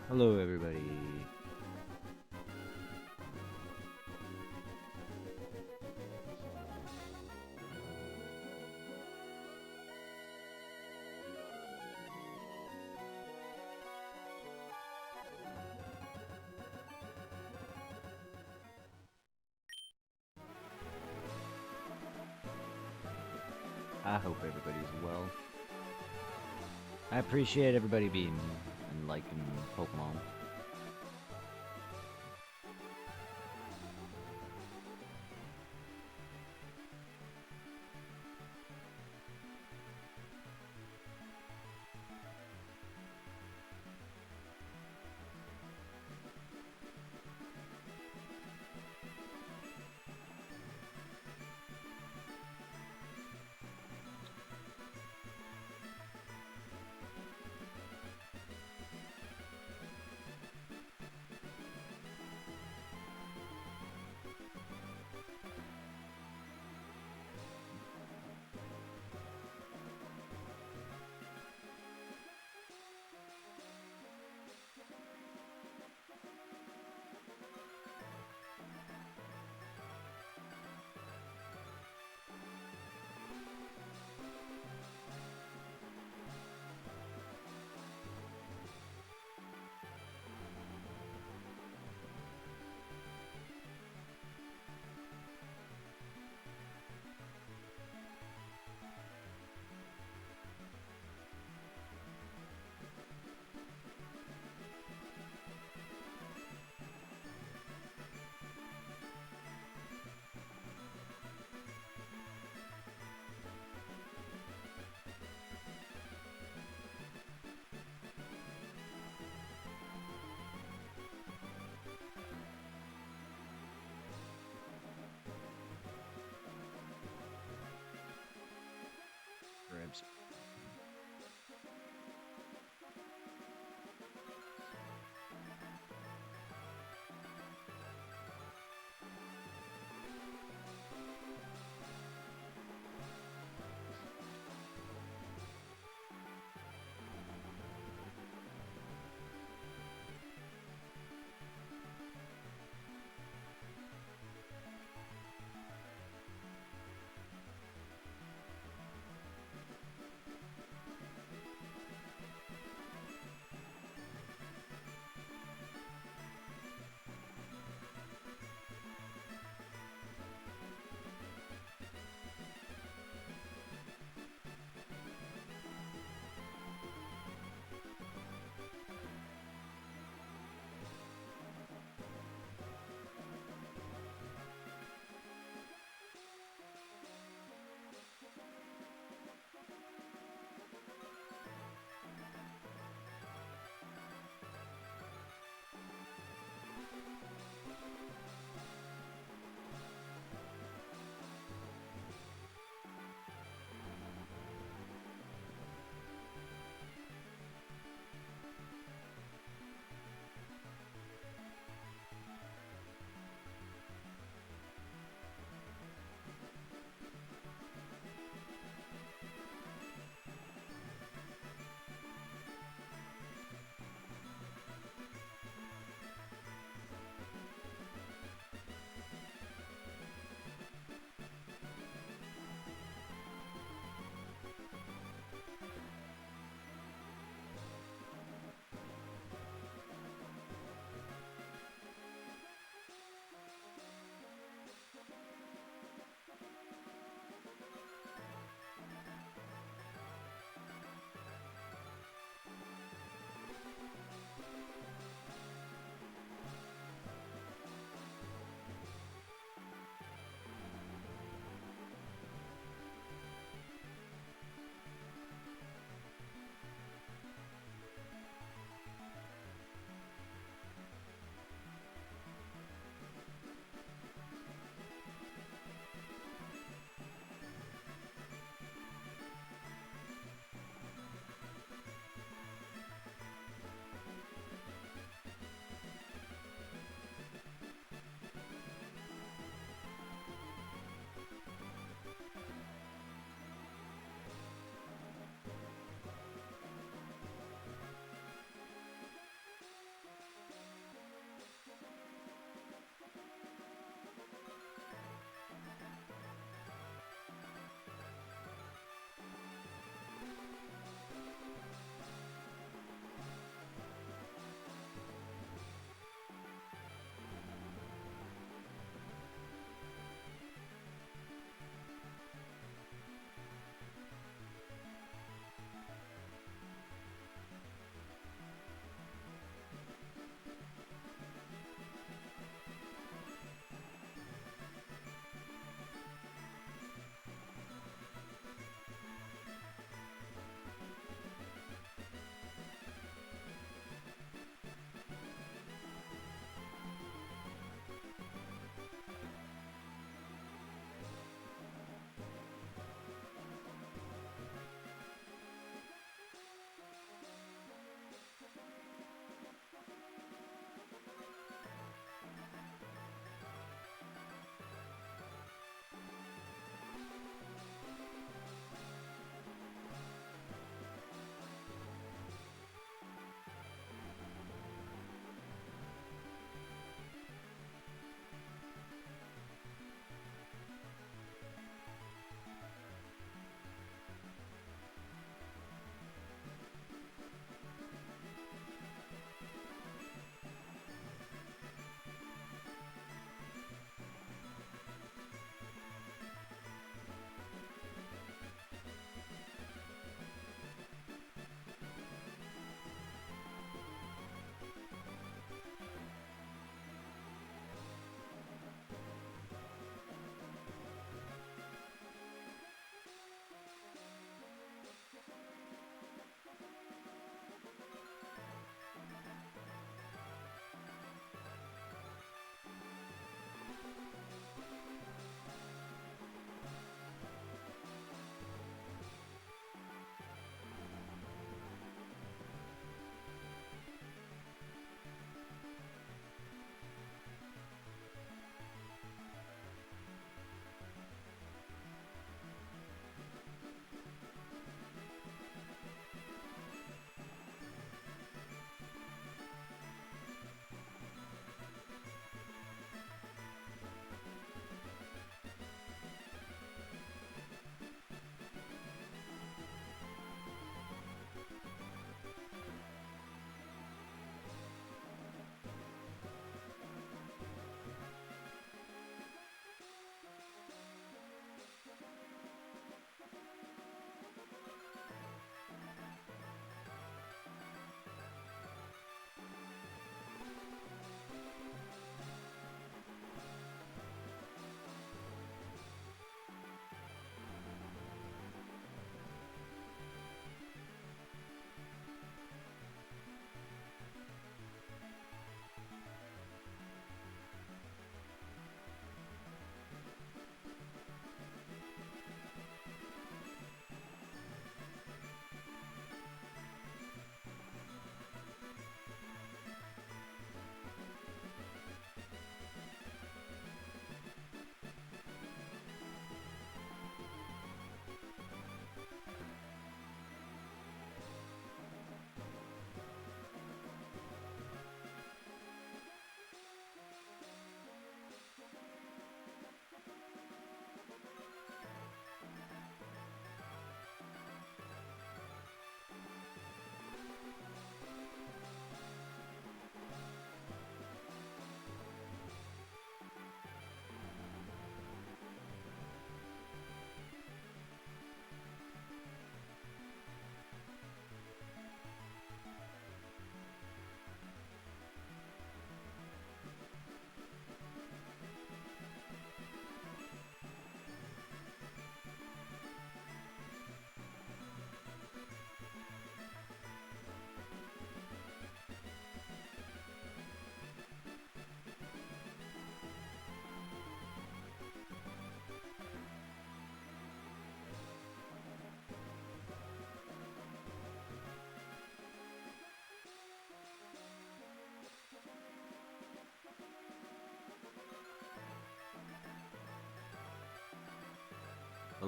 Hello, everybody. I hope everybody's well. I appreciate everybody being and liking Pokemon.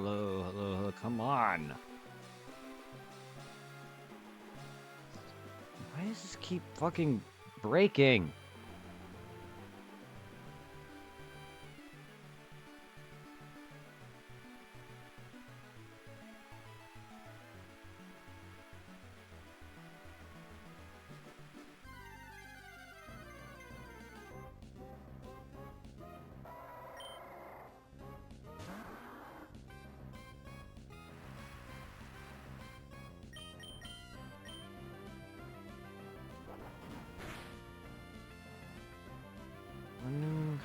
Hello, hello, hello. Come on. Why does this keep fucking breaking?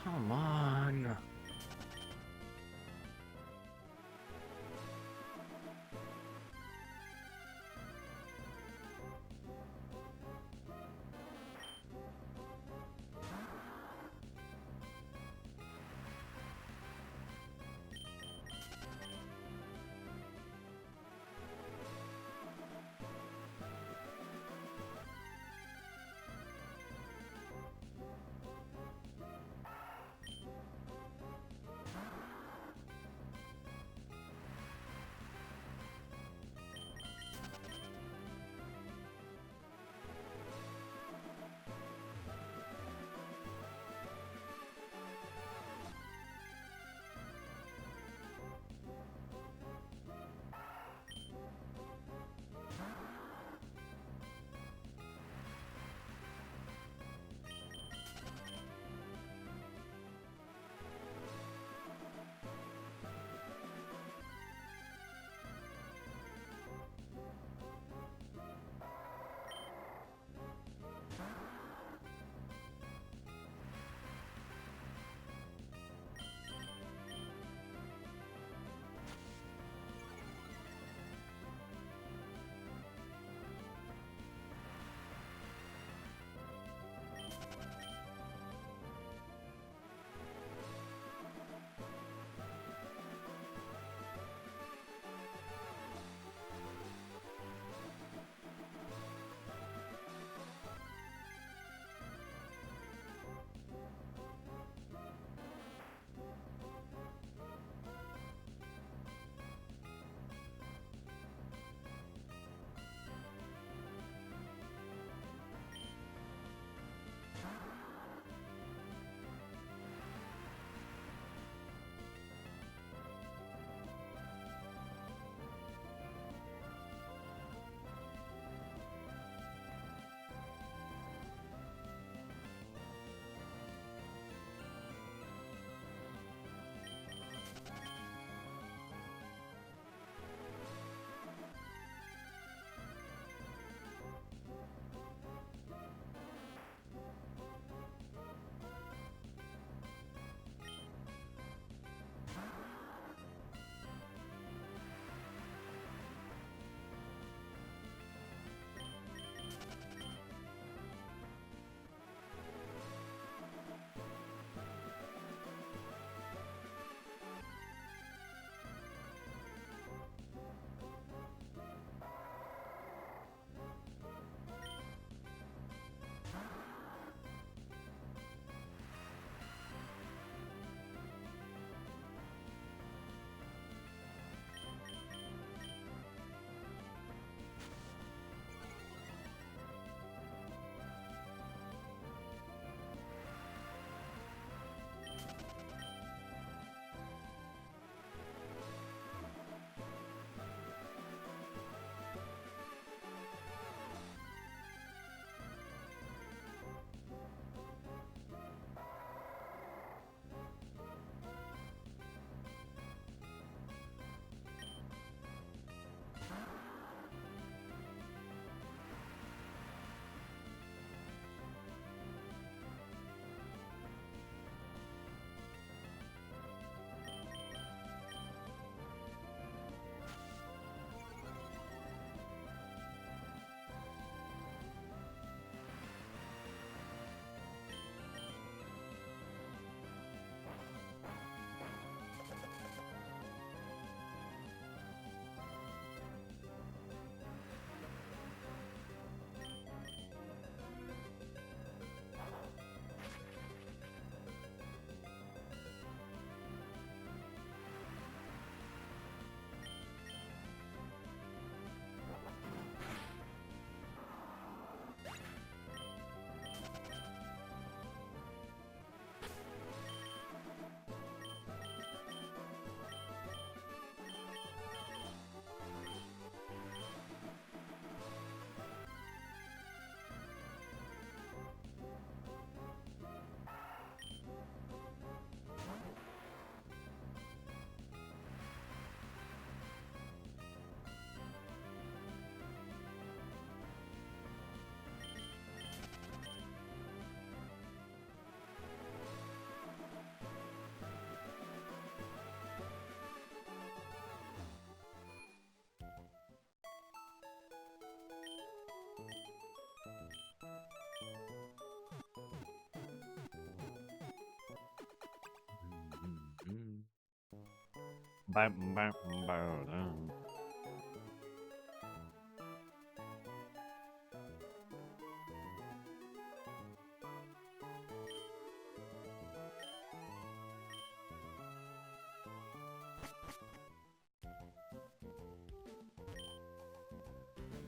Come on.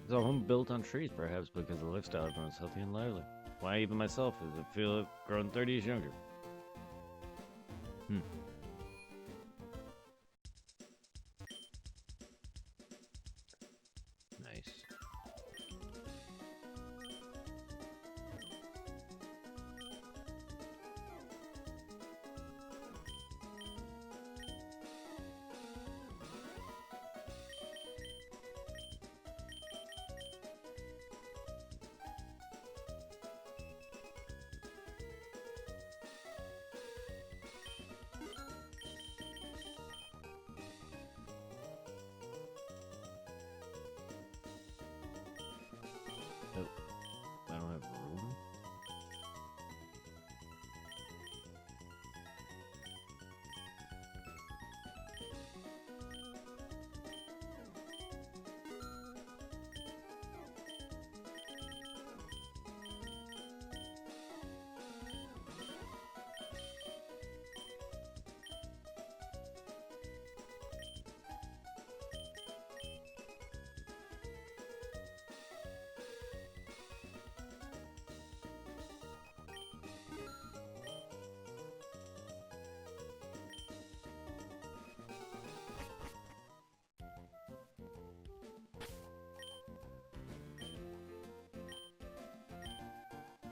It's a home built on trees, perhaps because the lifestyle everyone's healthy and lively. Why, even myself, as I feel I've grown 30 years younger. Hmm. Nice. Oh, I don't have room.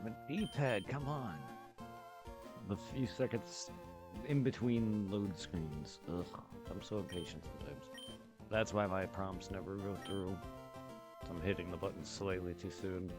But D-pad, come on. The few seconds in between load screens. Ugh, I'm so impatient sometimes. That's why my prompts never go through. I'm hitting the button slightly too soon.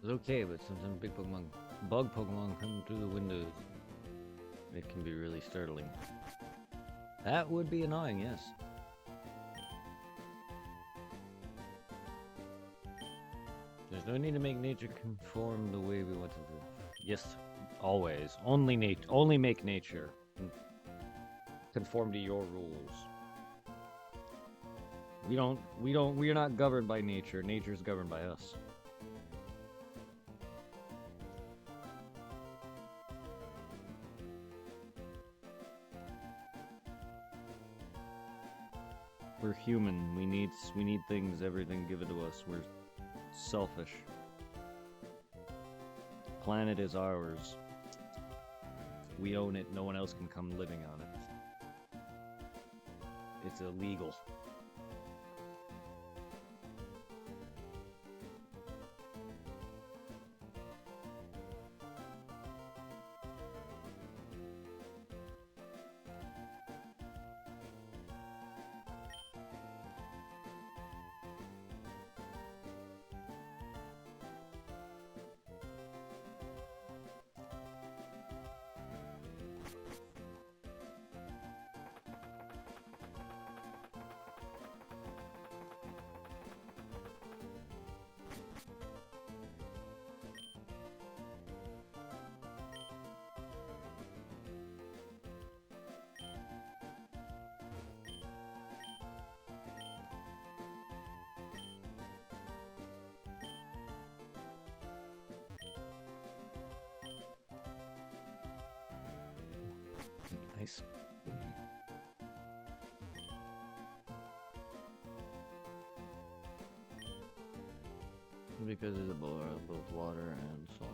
It's okay, but sometimes bug Pokemon come through the windows. It can be really startling. That would be annoying, yes. There's no need to make nature conform the way we want to live. Yes, always. Only make nature conform to your rules. We're not governed by nature. Nature's governed by us. We're human. We need things, everything given to us. We're selfish. Planet is ours. We own it. No one else can come living on it. It's illegal. Nice. Because it's both water and salt.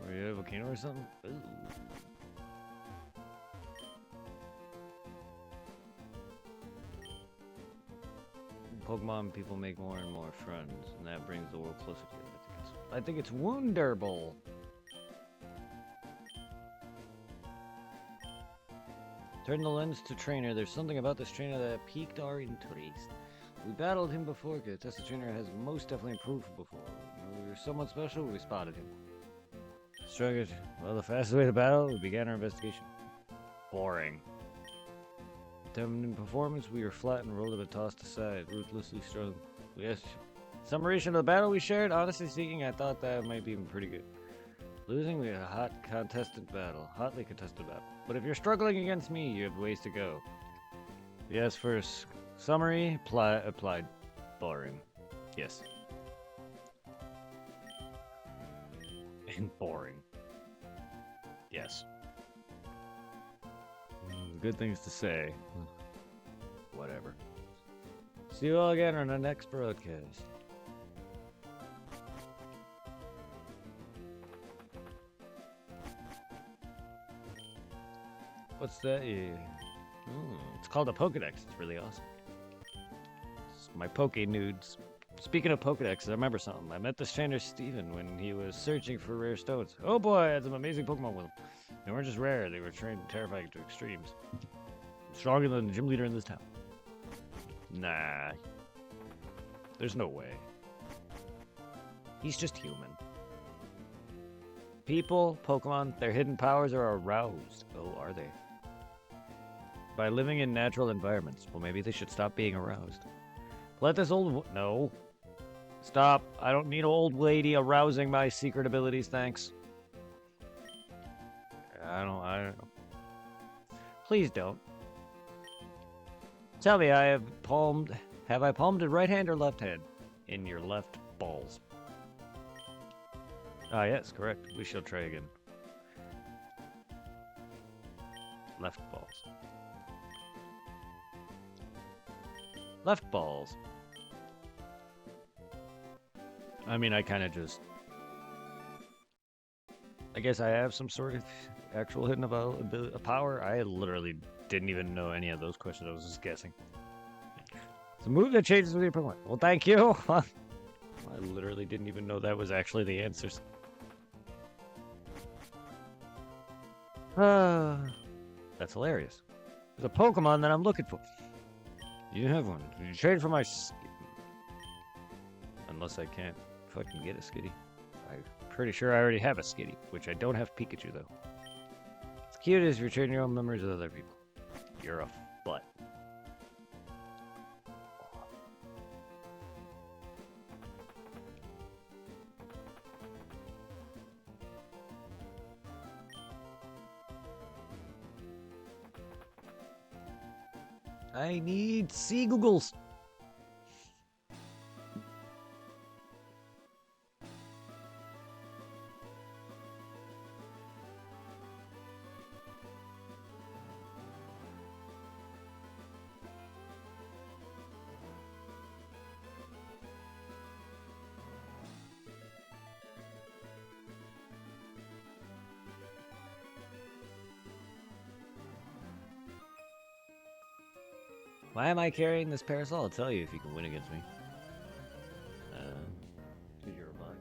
Were you at a volcano or something? Ooh. Pokemon people make more and more friends, and that brings the world closer together. I think it's wonderful. Turn the lens to trainer. There's something about this trainer that piqued our interest. We battled him before, because the trainer has most definitely improved from before. When we were somewhat special, we spotted him. Struggled. Well, the fastest way to battle, we began our investigation. Boring. Determined performance, we were flattened, rolled and tossed aside, ruthlessly strung. Yes. Summation of the battle we shared, honestly speaking, I thought that might be pretty good. Losing, we had a hotly contested battle. But if you're struggling against me, you have ways to go. Yes, first. Summary, applied. Boring. Yes. And boring. Yes. Good things to say. Whatever. See you all again on the next broadcast. What's that? It's called a Pokedex. It's really awesome. It's my Poke nudes. Speaking of Pokedex, I remember something. I met this trainer Steven when he was searching for rare stones. Oh boy, I had some amazing Pokemon with him. They weren't just rare, they were trained terrifying to extremes. Stronger than the gym leader in this town. Nah. There's no way. He's just human. People, Pokemon, their hidden powers are aroused. Oh, are they? By living in natural environments. Well, maybe they should stop being aroused. Let this old... No. Stop. I don't need an old lady arousing my secret abilities, thanks. I don't know. Please don't. Tell me, have I palmed it right hand or left hand? In your left balls. Ah, yes, correct. We shall try again. Left balls. Left balls. I mean, I kind of just... I guess I have some sort of actual hidden power. I literally didn't even know any of those questions. I was just guessing. It's a move that changes with your Pokemon. Well, thank you. I literally didn't even know that was actually the answers. That's hilarious. There's a Pokemon that I'm looking for. You have one. You trade for my... Unless I can't fucking get a Skitty. I'm pretty sure I already have a Skitty, which I don't have Pikachu, though. It's cute as you're trading your own memories with other people. You're a butt. I need sea googles. Why am I carrying this parasol? I'll tell you if you can win against me. To your mind.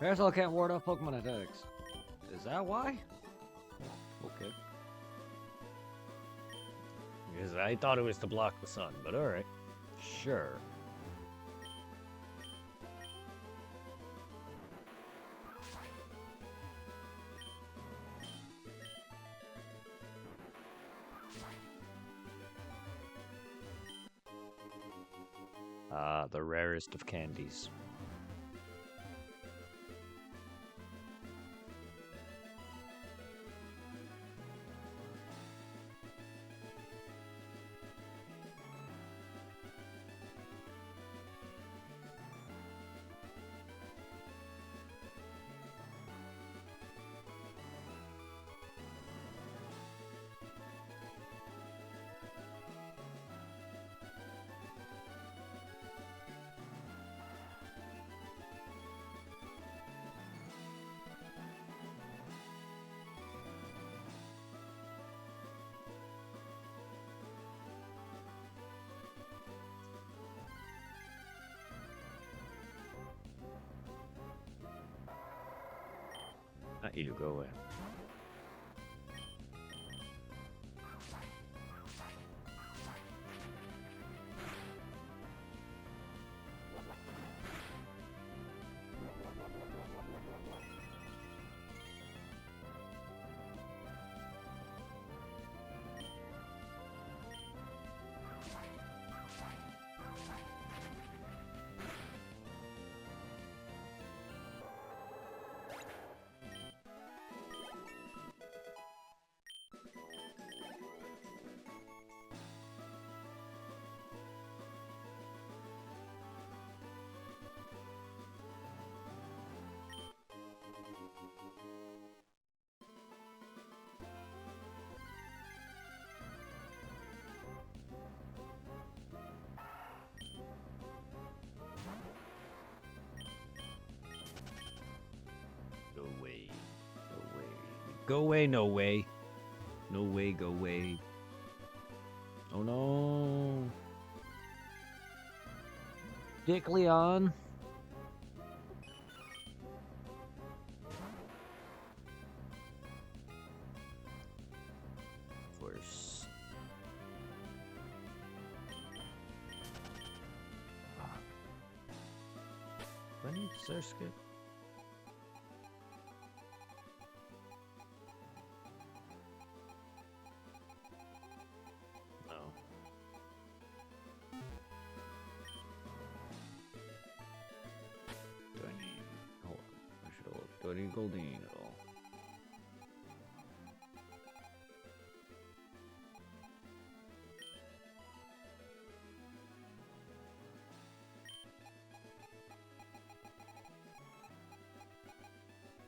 Parasol can't ward off Pokemon attacks. Is that why? Okay. Because I thought it was to block the sun, but alright. Sure. Ah, the rarest of candies. Not you, go away. Go away. Go away. Go away, no way. No way, go away. Oh no. Dick Leon. Of course. Do I need Surskit? No. Do I need... Hold on. I should have looked. Do I need Goldeen at all?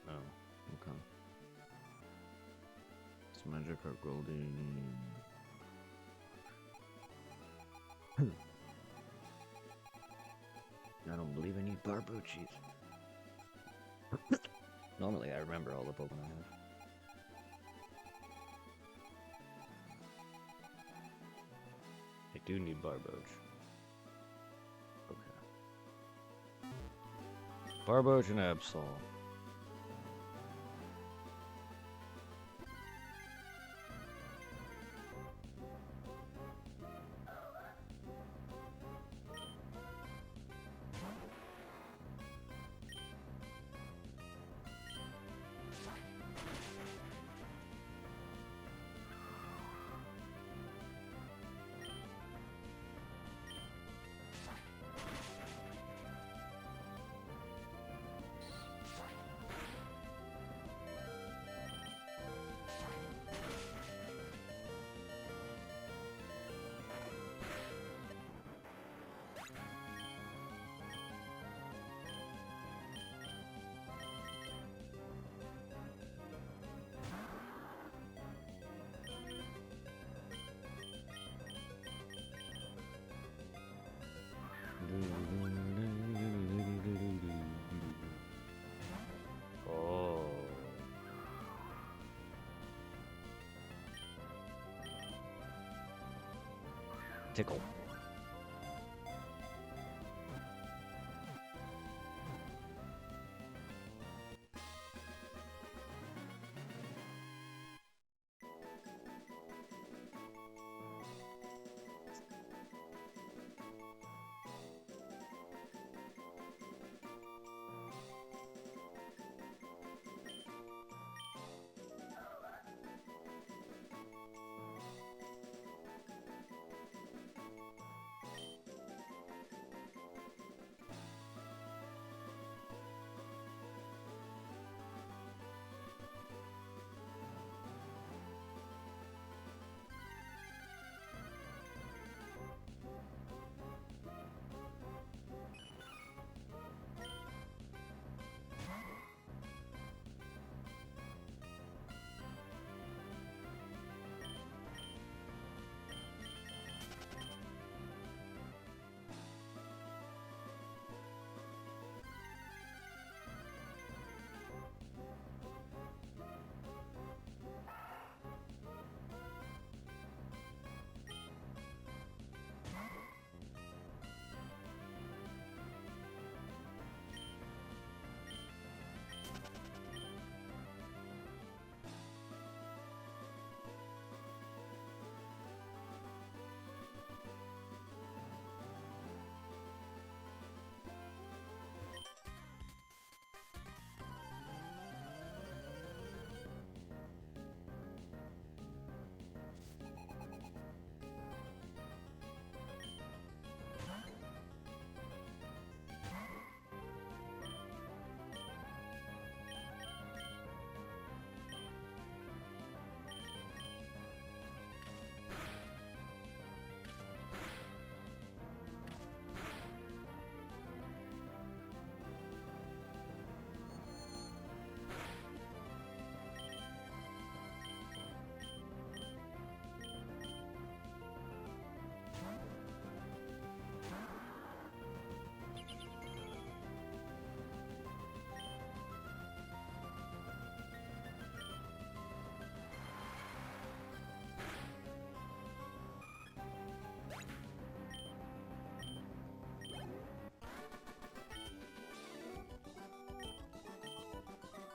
No. Okay. It's Magikarp Goldeen. I don't believe I need Barbucci's. Normally I remember all the Pokemon I have. I do need Barboach. Okay. Barboach and Absol. Oh. Tickle.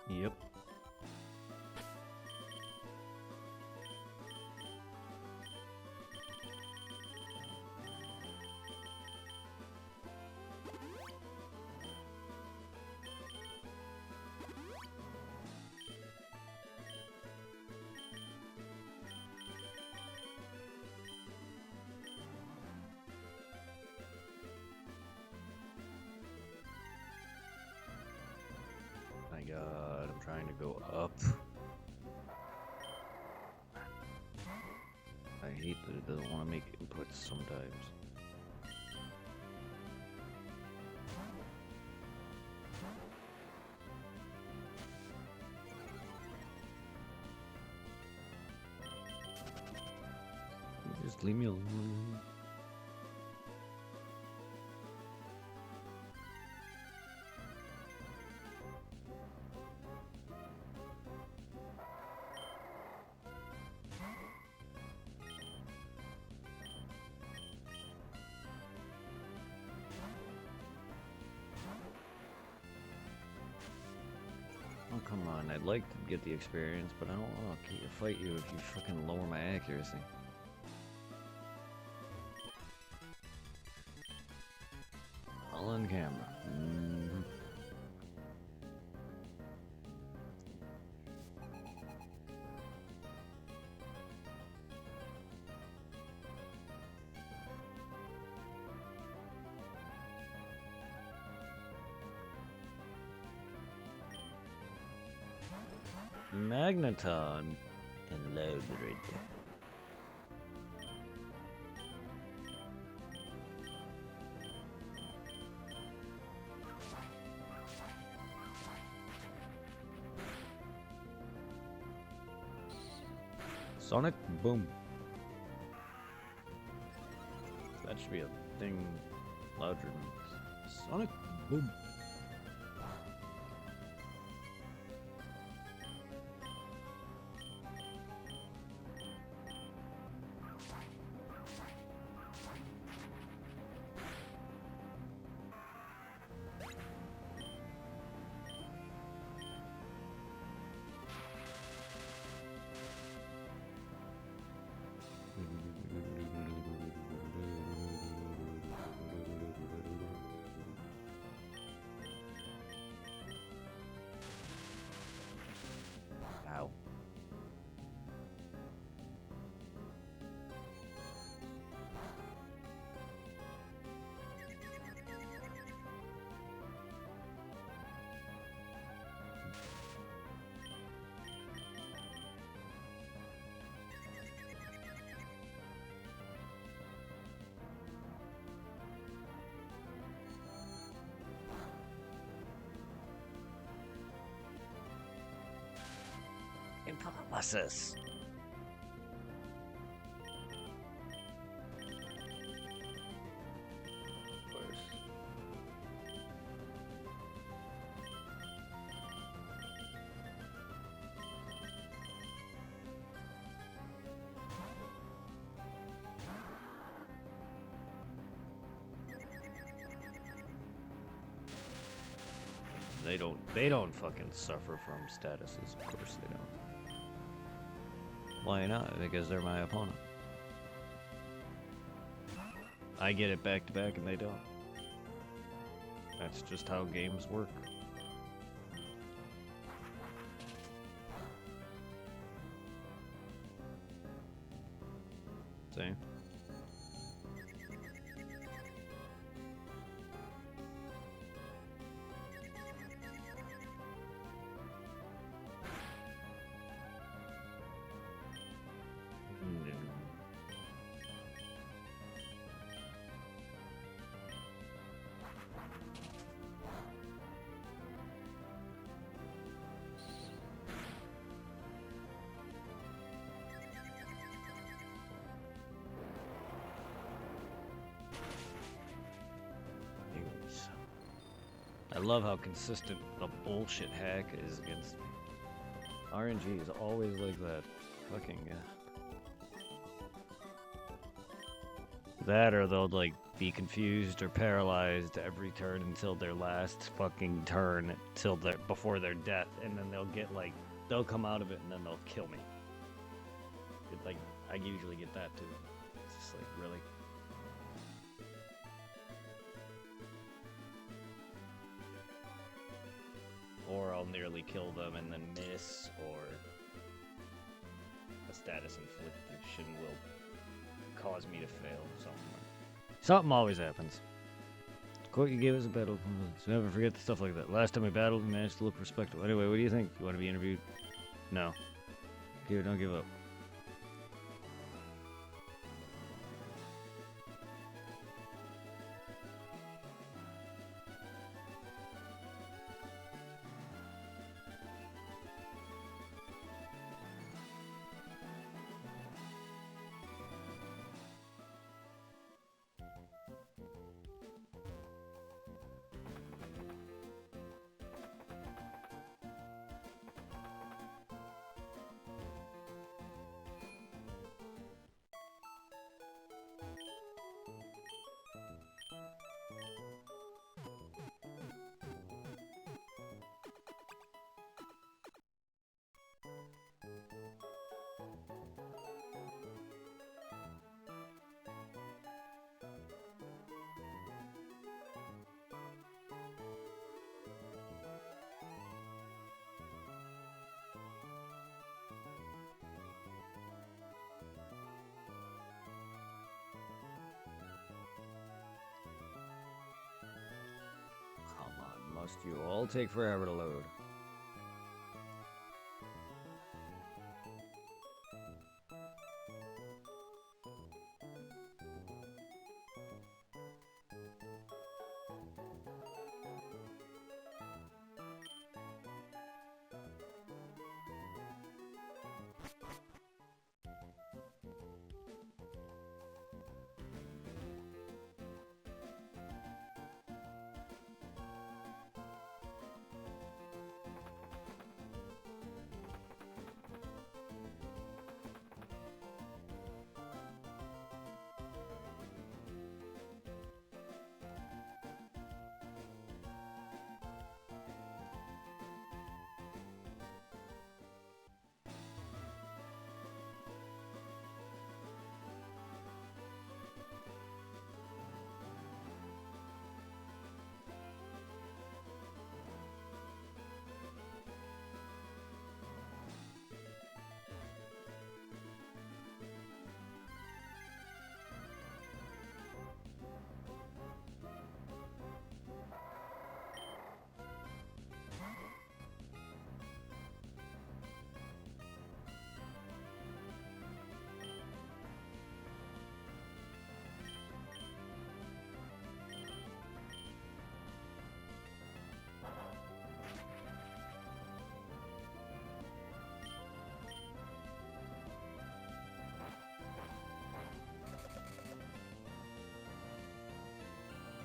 Yep. My god, I'm trying to go up. I hate that it doesn't want to make inputs sometimes. Just leave me alone. come on. I'd like to get the experience, but I don't want to fight you if you fucking lower my accuracy. All on camera. Magneton and loaded. Sonic Boom. That should be a thing louder than Sonic Boom. Ow. Impulses. They don't fucking suffer from statuses, of course they don't. Why not? Because they're my opponent. I get it back to back and they don't. That's just how games work. See? I love how consistent the bullshit hack is against me. RNG is always like that. Fucking that, or they'll like be confused or paralyzed every turn until their last fucking turn, till before their death, and then they'll come out of it and then they'll kill me. I usually get that too. It's just like, really. Or I'll nearly kill them and then miss, or a status infliction will cause me to fail. Something always happens. Quote you gave us a battle. So never forget the stuff like that. Last time we battled, we managed to look respectable. Anyway, what do you think? You want to be interviewed? No. Don't give up. must you all take forever to load?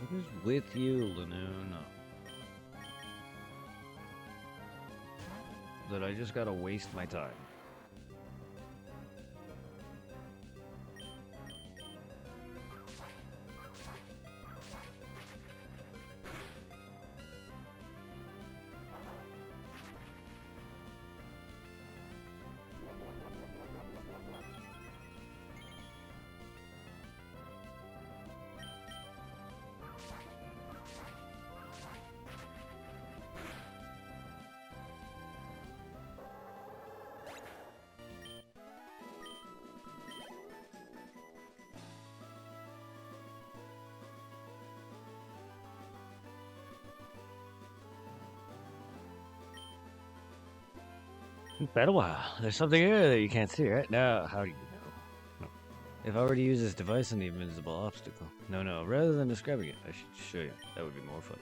What is with you, Lanoon? That I just gotta waste my time. It's been a while. There's something here that you can't see right now. How do you know? No. If I were to use this device on the invisible obstacle. No. Rather than describing it, I should show you. That would be more fun.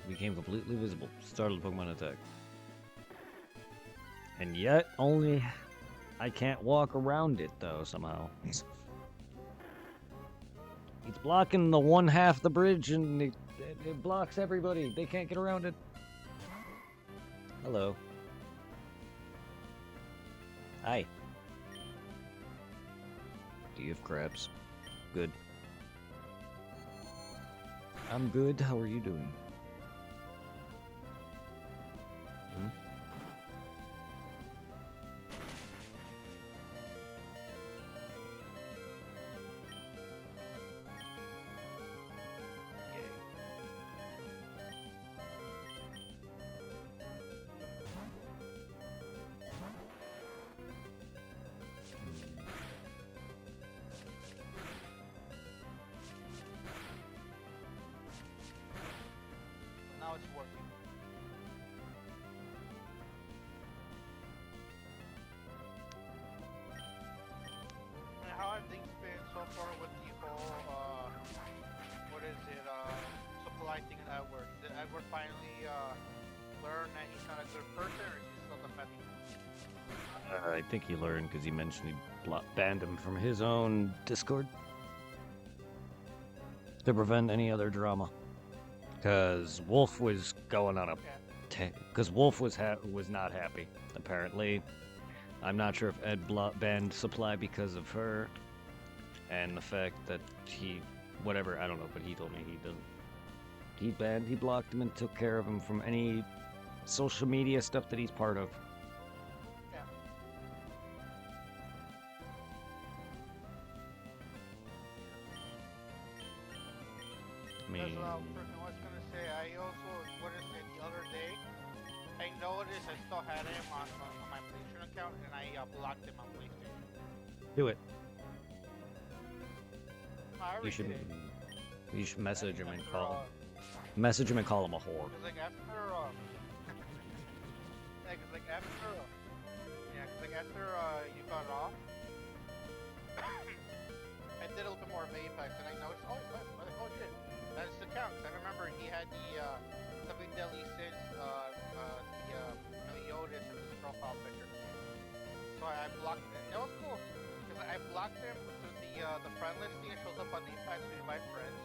Became completely visible. Startled Pokemon attack. And yet, only I can't walk around it though somehow. It's blocking the one half of the bridge, and it blocks everybody. They can't get around it. Hello. Hi. Do you have crabs? Good. I'm good. How are you doing? Hmm? Now it's working. And how have things been so far with the whole, what is it, supply thing in Edward? Did Edward finally, learn that he's not a good person, or is he still defending him? I think he learned because he mentioned he banned him from his own Discord to prevent any other drama. Because Wolf was going on a, because Wolf was not happy. Apparently, I'm not sure if Ed banned Supply because of her, and the fact that whatever, I don't know, but he told me he doesn't. He blocked him and took care of him from any social media stuff that he's part of. Yeah. I mean, Because, I was gonna say, I also, what is it, the other day, I noticed I still had him on my PlayStation account, and I blocked him on PlayStation. do it. I You already should, did. you should message him and After, message him and call him a whore. cause like after, yeah, cause like after, you got off, I did a little bit more of Apex, and I noticed, oh shit, that's the count. Cause I remember he had the something deadly since Meliodas in his profile picture. So I blocked it. It was cool, cause I blocked him through the friend listing. It shows up on Apex to invite friends.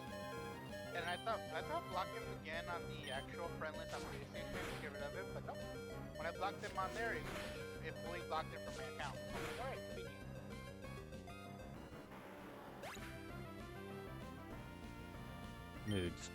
And I thought block him again on the actual friend list on PlayStation to get rid of it, but no. When I blocked him on there, it fully blocked him from my account. So I was like, alright, convenient. Moods.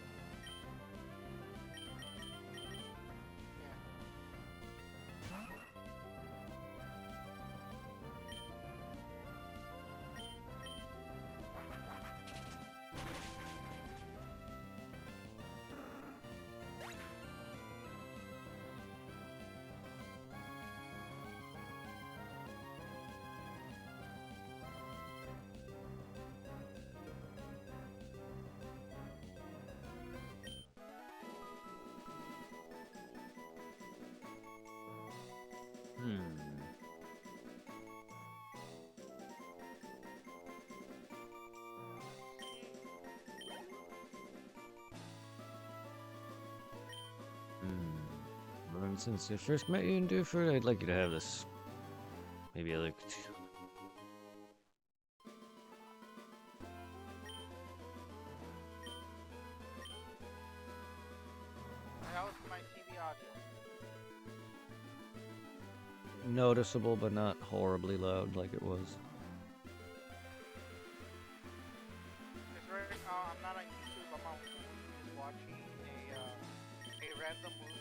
And since I first met you in Duford, I'd like you to have this. Maybe like. That was my TV audio. Noticeable, but not horribly loud like it was. Because right now I'm not on YouTube. I'm on just watching a random movie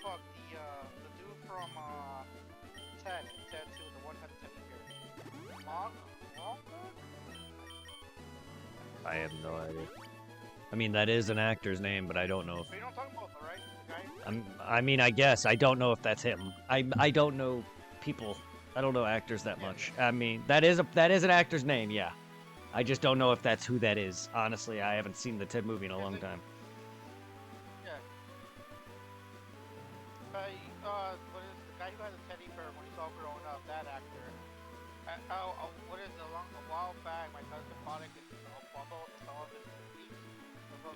of the dude from Ted 2, the one that Ted here. I have no idea. I mean, that is an actor's name, but I don't know if. But you don't talk about the right the guy. I mean, I guess I don't know if that's him. I don't know people. I don't know actors that much. I mean, that is an actor's name, yeah. I just don't know if that's who that is. Honestly, I haven't seen the Ted movie in a long time. Yeah. What is the guy who had the teddy bear when he's all grown up? That actor. What is it? A while back, my cousin bought it because all of his movies.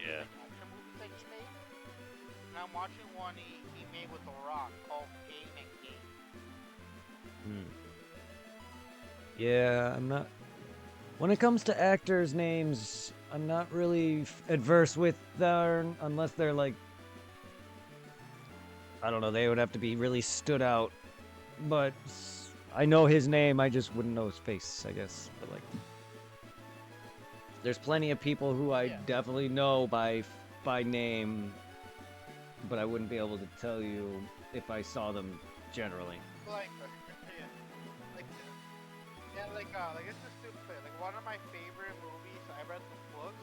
Yeah. Action movies that he made. And I'm watching one he made with The Rock called Game and Game. Yeah, I'm not. When it comes to actors' names, I'm not really adverse with them unless they're like. I don't know, they would have to be really stood out. But I know his name, I just wouldn't know his face, I guess. But like. There's plenty of people who I definitely know by name, but I wouldn't be able to tell you if I saw them generally. Like it's just stupid. Like one of my favorite movies, I read the books,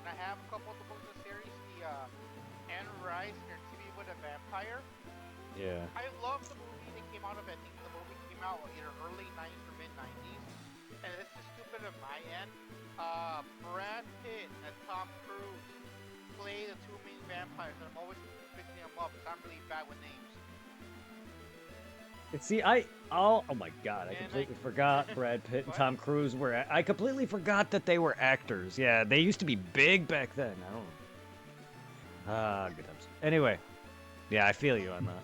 and I have a couple of the books in the series. The Anne Rice, TV with a Vampire. Yeah. I love the movie that came out of it. I think the movie came out either early 90s or mid 90s. And this is stupid on my end. Brad Pitt and Tom Cruise play the two main vampires, and I'm always picking them up because I'm really bad with names. See, oh my god, I completely forgot Brad Pitt and Tom Cruise were. I completely forgot that they were actors. Yeah, they used to be big back then. I don't. Good times. Anyway, yeah, I feel you on that.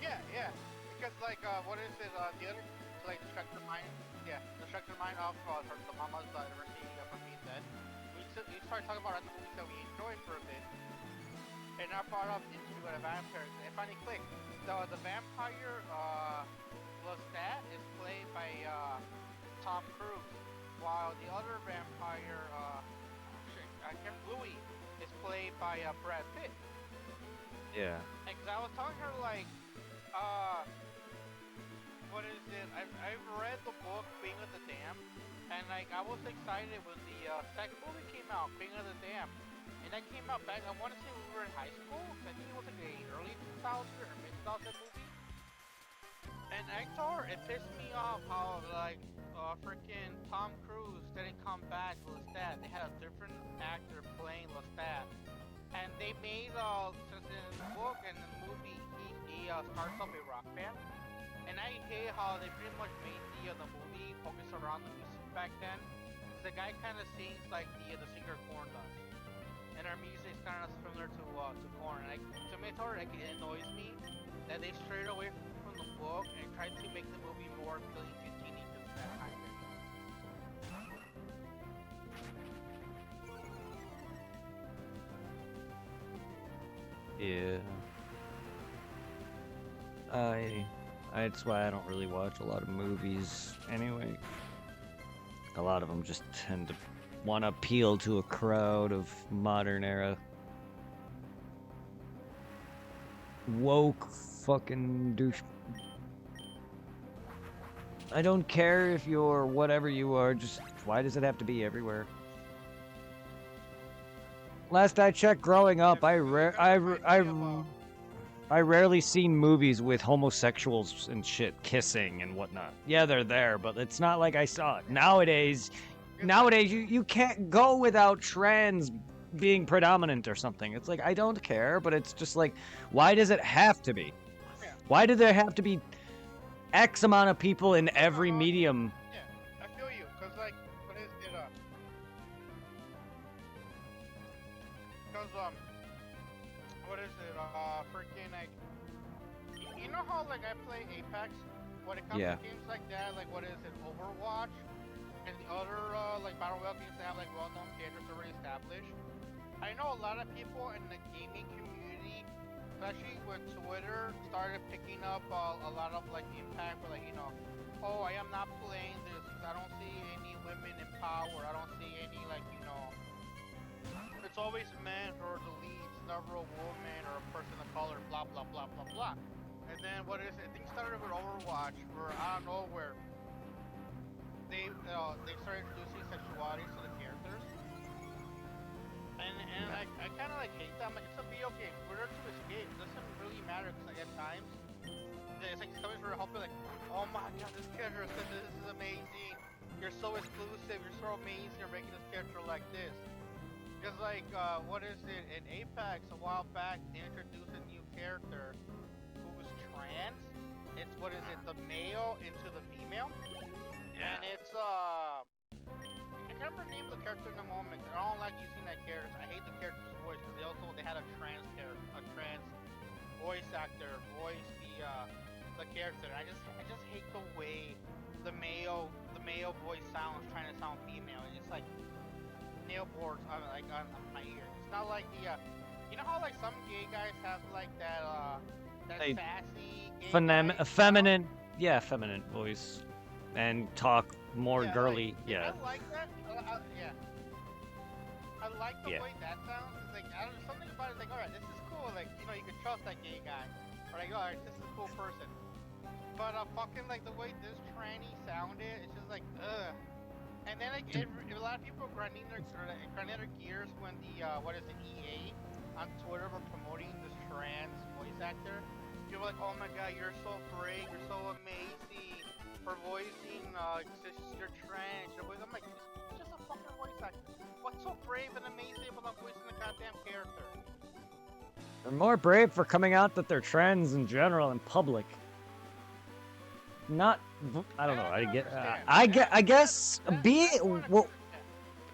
yeah, because like, what is it? The other, like, distract your mind. Yeah, distract your mind off the Mama's University from being dead. We started talking about random movies that we enjoyed for a bit. And I brought up Into the Vampires, and it finally clicked. The vampire, Lestat, is played by Tom Cruise, while the other vampire, Louis, is played by Brad Pitt. Yeah. And cause I was telling her like, what is it? I've read the book Queen of the Dam, and like I was excited when the second movie came out, Queen of the Dam. And that came out back, I want to say we were in high school, I think it was like the early 2000s or mid 2000 movie. And and I told her it pissed me off how like freaking Tom Cruise didn't come back to Lestat. They had a different actor playing Lestat, and they made since in the book and the movie he starts off a rock band, and I hate how they pretty much made the movie focus around the music back then. 'Cause the guy kind of sings like the singer Korn does, and our music is kind of similar to Korn. And to me, like, it annoys me that they strayed away from the book and tried to make the movie more appealing to teenagers at that time. Yeah. That's why I don't really watch a lot of movies anyway. A lot of them just tend to want to appeal to a crowd of modern era woke fucking douche. I don't care if you're whatever you are, just why does it have to be everywhere? Last I checked growing up, I rarely seen movies with homosexuals and shit kissing and whatnot. Yeah, they're there, but it's not like I saw it. Nowadays you can't go without trans being predominant or something. It's like, I don't care, but it's just like, why does it have to be? Why do there have to be X amount of people in every medium? Yeah, I feel you, cause like, what is it? Cause what is it? Freaking like, you know how like I play Apex? When it comes Yeah. to games like that, like what is it? Overwatch and the other like battle royale games that have like well-known characters already established. I know a lot of people in the gaming community, especially when Twitter started picking up a lot of like impact, where like, you know, oh, I am not playing this because I don't see any women in power. I don't see any like, you know, it's always men or the leads, never a woman or a person of color, blah blah blah blah blah. And then what is it? Things started with Overwatch, where out of nowhere they started introducing sexuality to the characters. And I kind of like hate that. I'm like, it's a video game. We're there to escape. It doesn't really matter because like, at times, it's like somebody's really helping. Like, oh my god, this character said this is amazing. You're so exclusive. You're so amazing. You're making this character like this. Because like, what is it? In Apex a while back, they introduced a new character who was trans. It's what is it? The male into the female. Yeah. And it's I can't remember the name of the character in the moment. I don't like using that character. I hate the character's voice because they had a trans character, a trans voice actor voice the character. I just hate the way the male voice sounds trying to sound female. It's like nail boards on my ear. It's not like the you know how like some gay guys have like that Hey, sassy gay guy feminine, yeah, feminine voice, and talk more Yeah, girly. like, Yeah. I like that. Yeah. I like the Yeah. way that sounds. It's like, I don't know, something about it is like, alright, this is cool. Like, you know, you can trust that gay guy. Or like, alright, this is a cool person. But fucking like the way this tranny sounded, it's just like, ugh. And then like, a lot of people grinding their gears when the what is it, EA on Twitter were promoting this trans voice actor. People were like, oh my god, you're so brave, you're so amazing for voicing you're trans. I'm like, it's just a fucking voice actor. What's so brave and amazing about voicing the goddamn character? They're more brave for coming out that they're trans in general in public. Not, I don't know. I guess be well.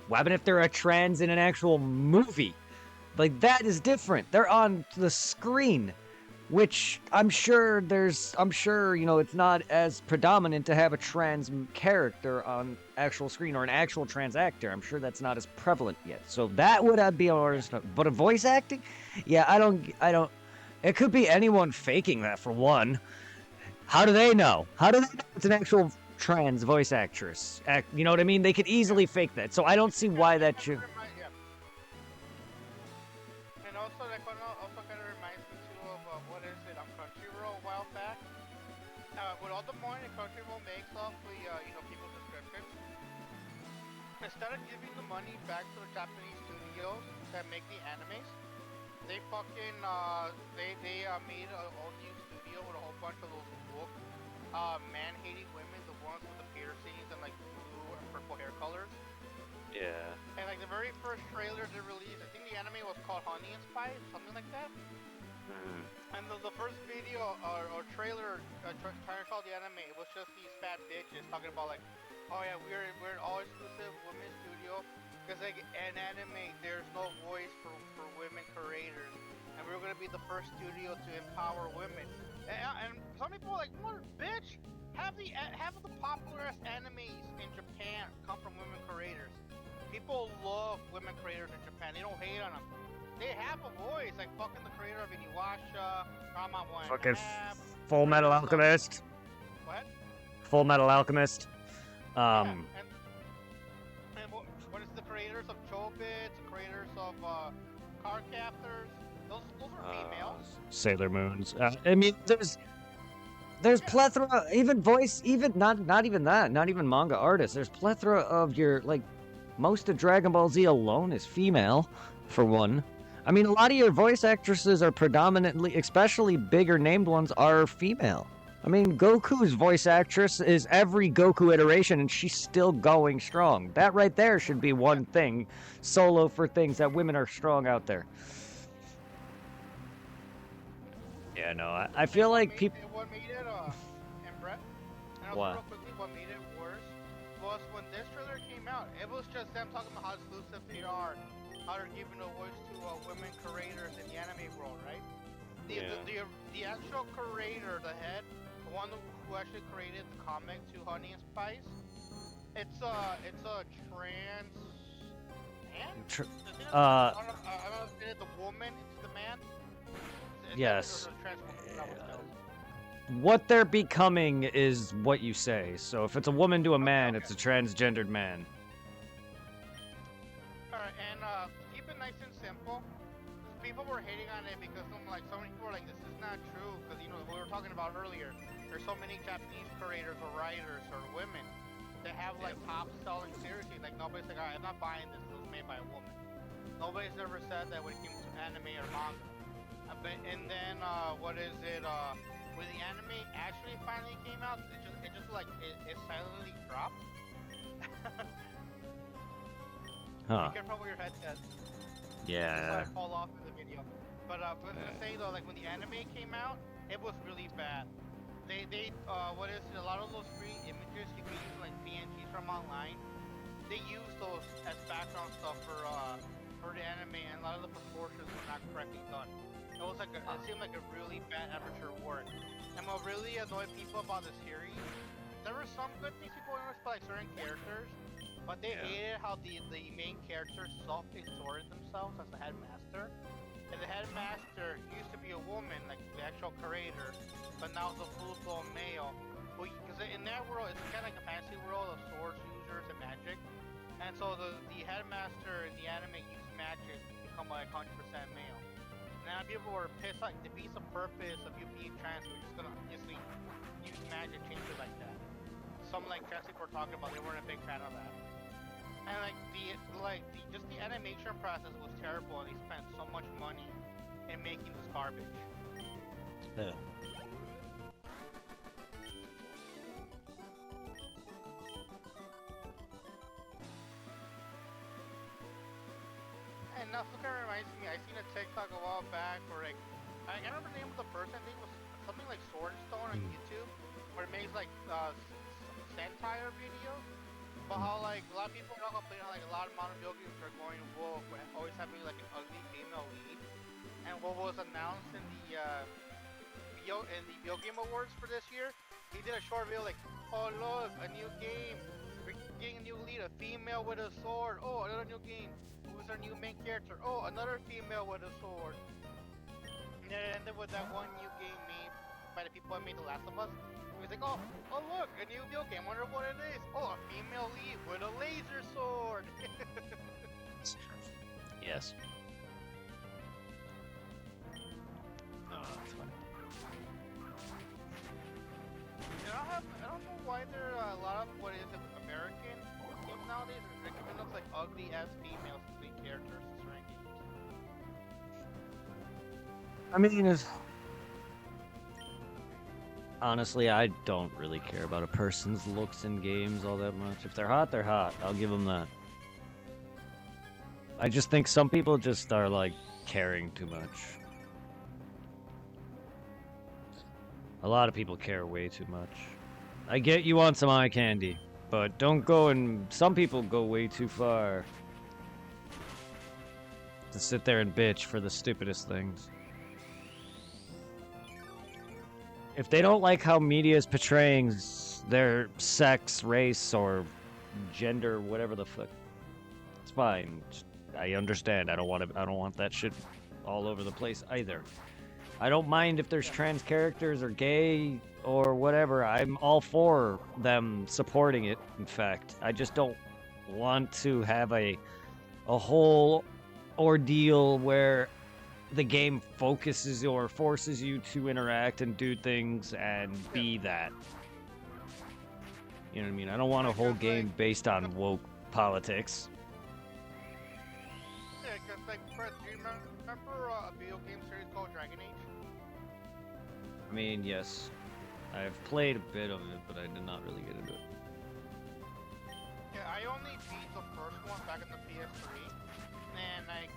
What happened if they're a trans in an actual movie? Like that is different. They're on the screen, which I'm sure you know it's not as predominant to have a trans character on actual screen or an actual trans actor. I'm sure that's not as prevalent yet. So that would be understandable. But a voice acting, yeah, I don't. It could be anyone faking that for one. How do they know? How do they know it's an actual trans voice actress? You know what I mean? They could easily fake that. So I don't see why that should. And also, that also kind of reminds me too of what is it on Crunchyroll a while back. With all the money Crunchyroll makes off the you know, people's descriptions, instead of giving the money back to the Japanese studios that make the animes, they fucking they made a whole new studio with a whole bunch of those woke multiple hair colors. Yeah. And like the very first trailer they released, I think the anime was called Honey and Spice, something like that. Mm. And the first video or trailer trying to show the anime, it was just these fat bitches talking about like, oh yeah, we're an all exclusive women's studio, because like in anime there's no voice for women creators, and we're gonna be the first studio to empower women. And some people are like, mother bitch, half of the popularest animes in Japan come from women creators. People love women creators in Japan. They don't hate on them. They have a voice, like fucking the creator of Inuyasha, Rama One Fucking Half, Full Metal creators of- Alchemist. What? Full Metal Alchemist. Yeah, and what is the creators of Chobits, the creators of Card Captors? Those are females. Sailor Moons. I mean, there's Yeah. plethora, even voice, even not even that, not even manga artists. There's plethora of your like, most of Dragon Ball Z alone is female, for one. I mean, a lot of your voice actresses are predominantly, especially bigger named ones, are female. I mean, Goku's voice actress is every Goku iteration, and she's still going strong. That right there should be one thing, solo for things that women are strong out there. Yeah, no, I feel like people. What made it, and Brett, and also What? real quickly, what made it worse was when this trailer came out, it was just them talking about how exclusive they are, how they're giving a voice to women creators in the anime world, right? The actual creator, the head, the one who actually created the comic to Honey and Spice, it's a trans man. I don't know if it's the woman into the man. Yes. Or trans woman, What they're becoming is what you say. So if it's a woman to a man, okay. it's a transgendered man. Alright, and keep it nice and simple. People were hating on it because so many people were like, this is not true, because you know, we were talking about earlier, there's so many Japanese creators or writers or women that have like top selling series. Like nobody's like, alright, I'm not buying this, it was made by a woman. Nobody's ever said that when it came to anime or manga. And then what is it? When the anime actually finally came out, it just like it silently dropped. Huh. Be careful with your headset. Yeah. I fall off in the video. But I was gonna say though, like when the anime came out, it was really bad. They what is it? A lot of those free images you can use like PNGs from online. They use those as background stuff for the anime, and a lot of the proportions were not correctly done. It was like it seemed like a really bad amateur work. And what really annoyed people about the series, there were some good things people noticed about like certain characters, but they hated how the main characters self-exhorted themselves as the headmaster. And the headmaster used to be a woman, like the actual creator, but now it's a full-blown male. Because in that world, it's kind of like a fantasy world of swords users and magic. And so the headmaster in the anime used magic to become like 100% male. Now people were pissed, like, defeats the purpose of you being trans, we're just gonna obviously use magic change it like that. Some like trans people were talking about, they weren't a big fan of that. And like just the animation process was terrible, and they spent so much money in making this garbage. Yeah. And now something reminds me, I seen a TikTok a while back where like, I can't remember the name of the person, I think it was something like Swordstone on YouTube, where it makes like satire videos, but how like a lot of people are complaining how like a lot of modern video games are going woke, but always having like an ugly female lead. And what was announced in the video game awards for this year, he did a short video like, oh look, a new game, we're getting a new lead, a female with a sword, oh another new game. Who's our new main character? Oh, another female with a sword. And it ended with that one new game made by the people that made The Last of Us. He was like, oh look, a new video game, wonder what it is. Oh, a female lead with a laser sword. Yes. Oh, that's funny. And I don't know why there are a lot of what is it, American games nowadays are giving us like ugly ass females as main characters in certain games. I mean, Honestly, I don't really care about a person's looks in games all that much. If they're hot, they're hot. I'll give them that. I just think some people just are like caring too much. A lot of people care way too much. I get you want some eye candy, but don't go and some people go way too far to sit there and bitch for the stupidest things. If they don't like how media is portraying their sex, race, or gender, whatever the fuck, it's fine. I understand. I don't want that shit all over the place either. I don't mind if there's trans characters or gay or whatever. I'm all for them supporting it, in fact. I just don't want to have a whole ordeal where the game focuses or forces you to interact and do things and be that. You know what I mean? I don't want a whole game based on woke politics. Yeah, because like, Fred, do you remember a video game series called Dragon Age? I mean, yes. I've played a bit of it, but I did not really get into it. Yeah, I only beat the first one back in the PS3. And like,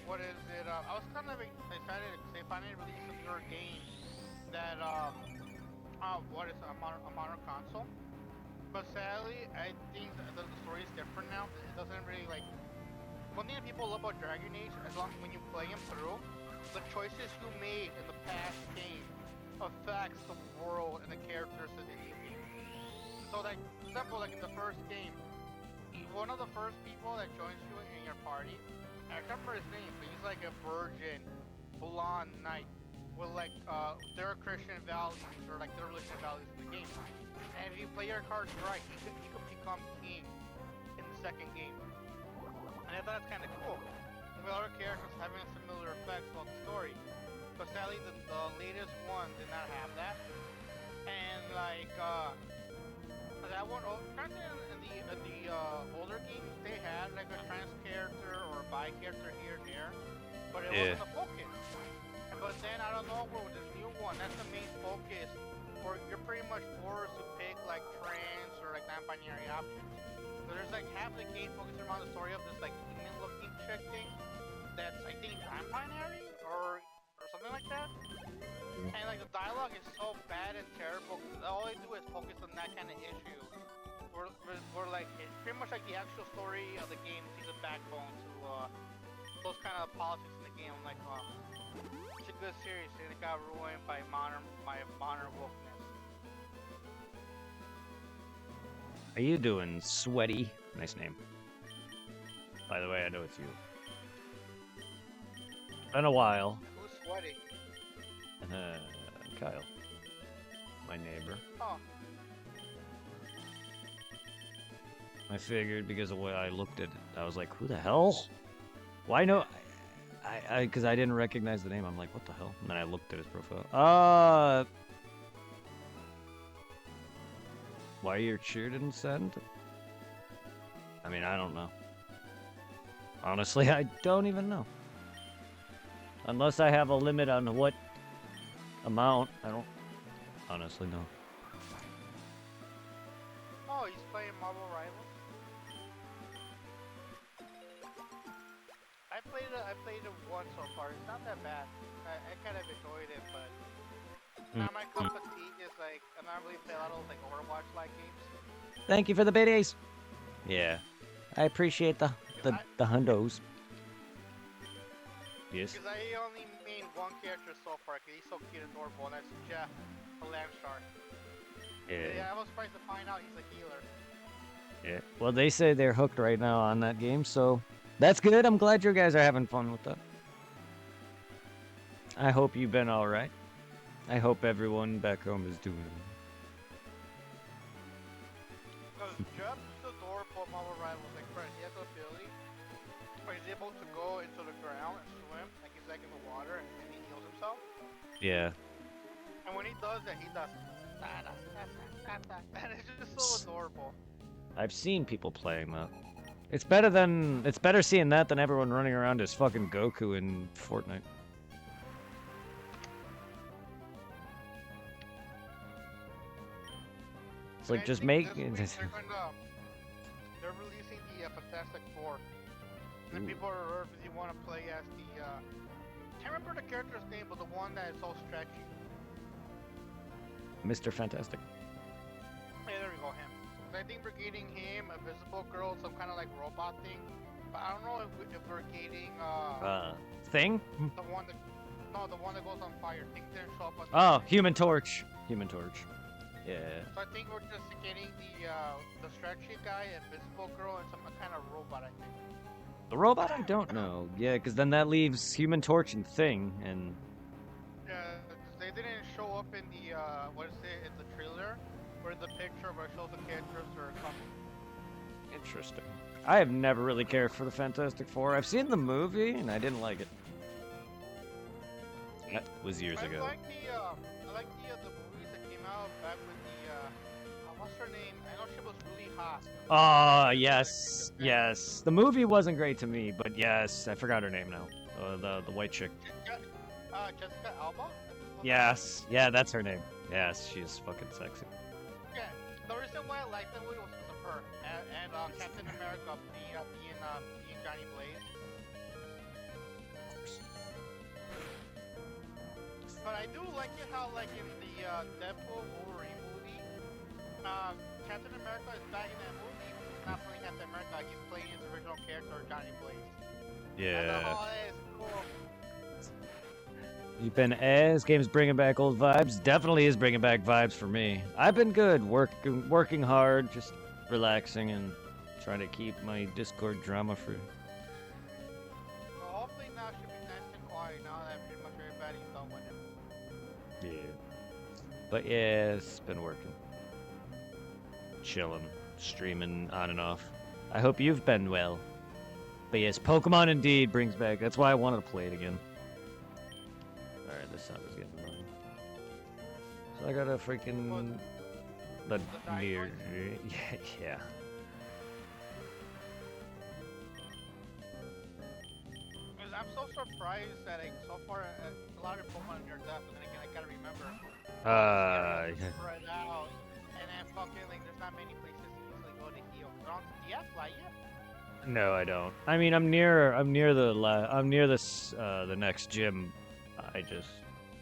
what is it? I was kind of excited because they finally released a newer game that, what is it, a modern console. But sadly, I think the story is different now. It doesn't really like. One thing that people love about Dragon Age, as long as when you play them through, the choices you made in the past game affects the world and the characters of the game. So like, for example, like in the first game, one of the first people that joins you in your party, I can't remember his name, but he's like a virgin, blonde knight with like their Christian values or like their religious values in the game. And if you play your cards right, he could become king in the second game. And I thought that's kind of cool. With other characters having a similar effects on the story. But sadly, the latest one did not have that. And like, that one, granted in the older games, they had like a trans character or a bi character here and there, but it wasn't a focus. But then I don't know, with this new one, that's the main focus, where you're pretty much forced to pick like trans or like non-binary options. So there's like half the game focused around the story of this like human-looking chick thing that's I think non-binary or something like that. And like the dialogue is so bad and terrible because all they do is focus on that kind of issue. We're like it's pretty much like the actual story of the game sees a backbone to those kind of politics in the game. I'm like, it's a good series and it got ruined by modern wokeness. How you doing, Sweaty? Nice name. By the way, I know it's you. Been a while. Who's Sweaty? Kyle. My neighbor. Oh. I figured because of the way I looked at it, I was like, who the hell? Why no? Because I didn't recognize the name. I'm like, what the hell? And then I looked at his profile. Why your cheer didn't send? I mean, I don't know. Honestly, I don't even know. Unless I have a limit on what amount, I don't honestly know. Oh, he's playing Marvel Rivals. I played it once so far. It's not that bad. I kind of enjoyed it, but now my cup of tea is like I don't really play a lot of like Overwatch-like games. Thank you for the biddies. Yeah, I appreciate the hundos. Yes. Because I only made one character so far. Cause he's so cute and adorable, and that's Jeff, the Lamb Shark. Yeah, I was surprised to find out he's a healer. Yeah. Well, they say they're hooked right now on that game, so that's good. I'm glad you guys are having fun with that. I hope you've been all right. I hope everyone back home is doing it. Because Jeff is adorable at Marvel Rivals. Like, Fred, he has the ability where he's able to go into the ground and swim, like he's like in the water, and he heals himself. Yeah. And when he does that, he does. And it's just so adorable. I've seen people playing that. It's better seeing that than everyone running around as fucking Goku in Fortnite. It's And like I just think make. this week they're releasing the Fantastic Four. And Ooh. people are if you want to play as the can't remember the character's name, but the one that is so stretchy. Mr. Fantastic. Hey, there we go, him. So I think we're getting him, a visible girl, some kind of like robot thing. But I don't know if we're getting Thing? the one that the one that goes on fire. Things didn't show up on the Oh, screen. Human Torch. Human Torch. Yeah. So I think we're just getting the stretchy guy, invisible girl, and some kind of robot. I think. The robot, I don't know. Yeah, because then that leaves Human Torch and Thing, and Yeah, they didn't show up in the what is it in the trailer or in the picture where it shows the characters are coming. interesting. I have never really cared for the Fantastic Four. I've seen the movie, and I didn't like it. That was years ago. I like the movies that came out back with the what's her name? I know she was really hot. Ah, yes, yes. The movie wasn't great to me, but yes, I forgot her name now. The white chick. Jessica Alba. Yes, yeah, that's her name. Yes, she is fucking sexy. Yeah, the reason why I liked that movie was because of her and Captain America being Johnny Blaze. But I do like it how like in the Deadpool Wolverine movie, Captain America is back in that movie. He's not playing Captain America. He's playing his original character, Johnny Blaze. Yeah. Oh, that is cool. You've been as game's bringing back old vibes. Definitely is bringing back vibes for me. I've been good, working hard, just relaxing and trying to keep my Discord drama free. So hopefully now should be nice and quiet now that pretty much everybody's done with it. Yeah. But yeah, it's been working. Chilling, streaming on and off. I hope you've been well. But yes, Pokemon indeed brings back. That's why I wanted to play it again. Alright, this sound is getting annoying. So I got a freaking... The near... Yeah. Because I'm so surprised that like, so far a lot of Pokemon are near death, and then again I gotta remember. Yeah. Spread out, and then fucking like there's not many places to easily go to heal. Do you have fly yet? No, I don't. I mean, I'm near the next gym. I just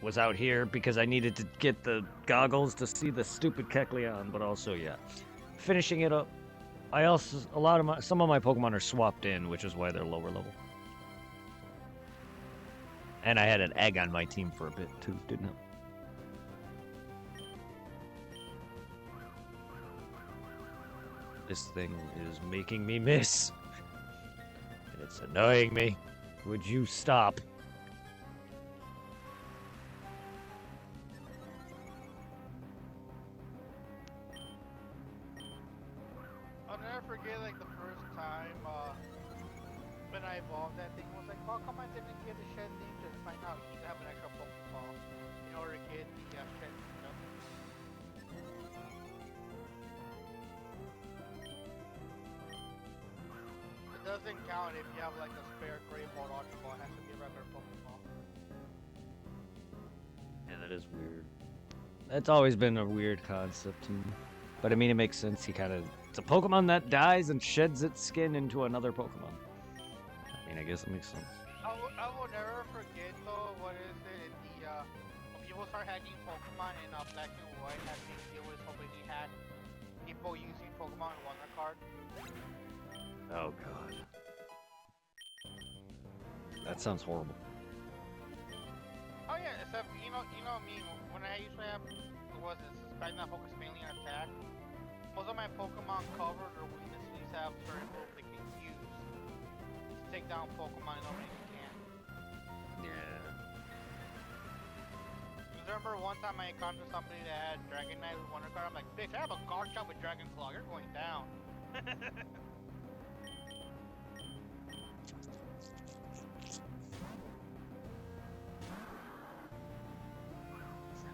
was out here because I needed to get the goggles to see the stupid Kecleon, but also, yeah, finishing it up. I also some of my Pokemon are swapped in, which is why they're lower level. And I had an egg on my team for a bit too, didn't it? This thing is making me miss. And it's annoying me. Would you stop? I'll never forget like the first time when I evolved that thing was like, oh come on, didn't get the shed thing just find out you need to have an extra Pokeball in order to get the shed stuff. It doesn't count if you have like a spare Great Ball Ultra Ball, it has to be a regular Pokeball. Yeah, that is weird. That's always been a weird concept to me. But I mean, it makes sense. It's a Pokemon that dies and sheds its skin into another Pokemon. I mean, I guess it makes sense. I will never forget though, what is it, when people start hacking Pokemon in Black and White, that big deal was hoping he had people using Pokemon Wonder Card. Oh god. That sounds horrible. Oh yeah, except you know me, when I usually have suspect not focus mainly on attack, most of my Pokemon covered or weaknesses have certain moves they can use to take down Pokemon and nobody can. Yeah. Remember one time I encountered somebody that had Dragonite with Wonder Card, I'm like, bitch, I have a guard shot with Dragon Claw, you're going down.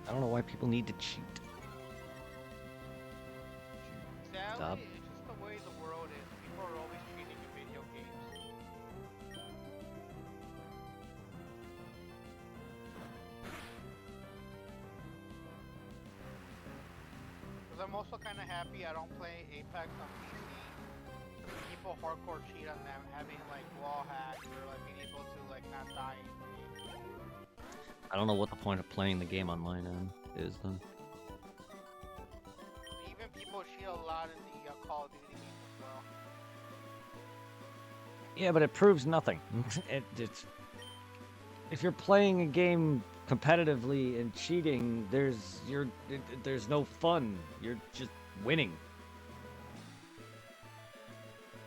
I don't know why people need to cheat. Sadly, Stop. it's just the way the world is. People are always cheating in video games. Because I'm also kind of happy I don't play Apex on PC. People hardcore cheat on them, having like wall hacks or like being able to like not die. I don't know what the point of playing the game online is then. Even people cheat a lot in the Call of Duty games as well. Yeah, but it proves nothing. It's if you're playing a game competitively and cheating, there's no fun. You're just winning.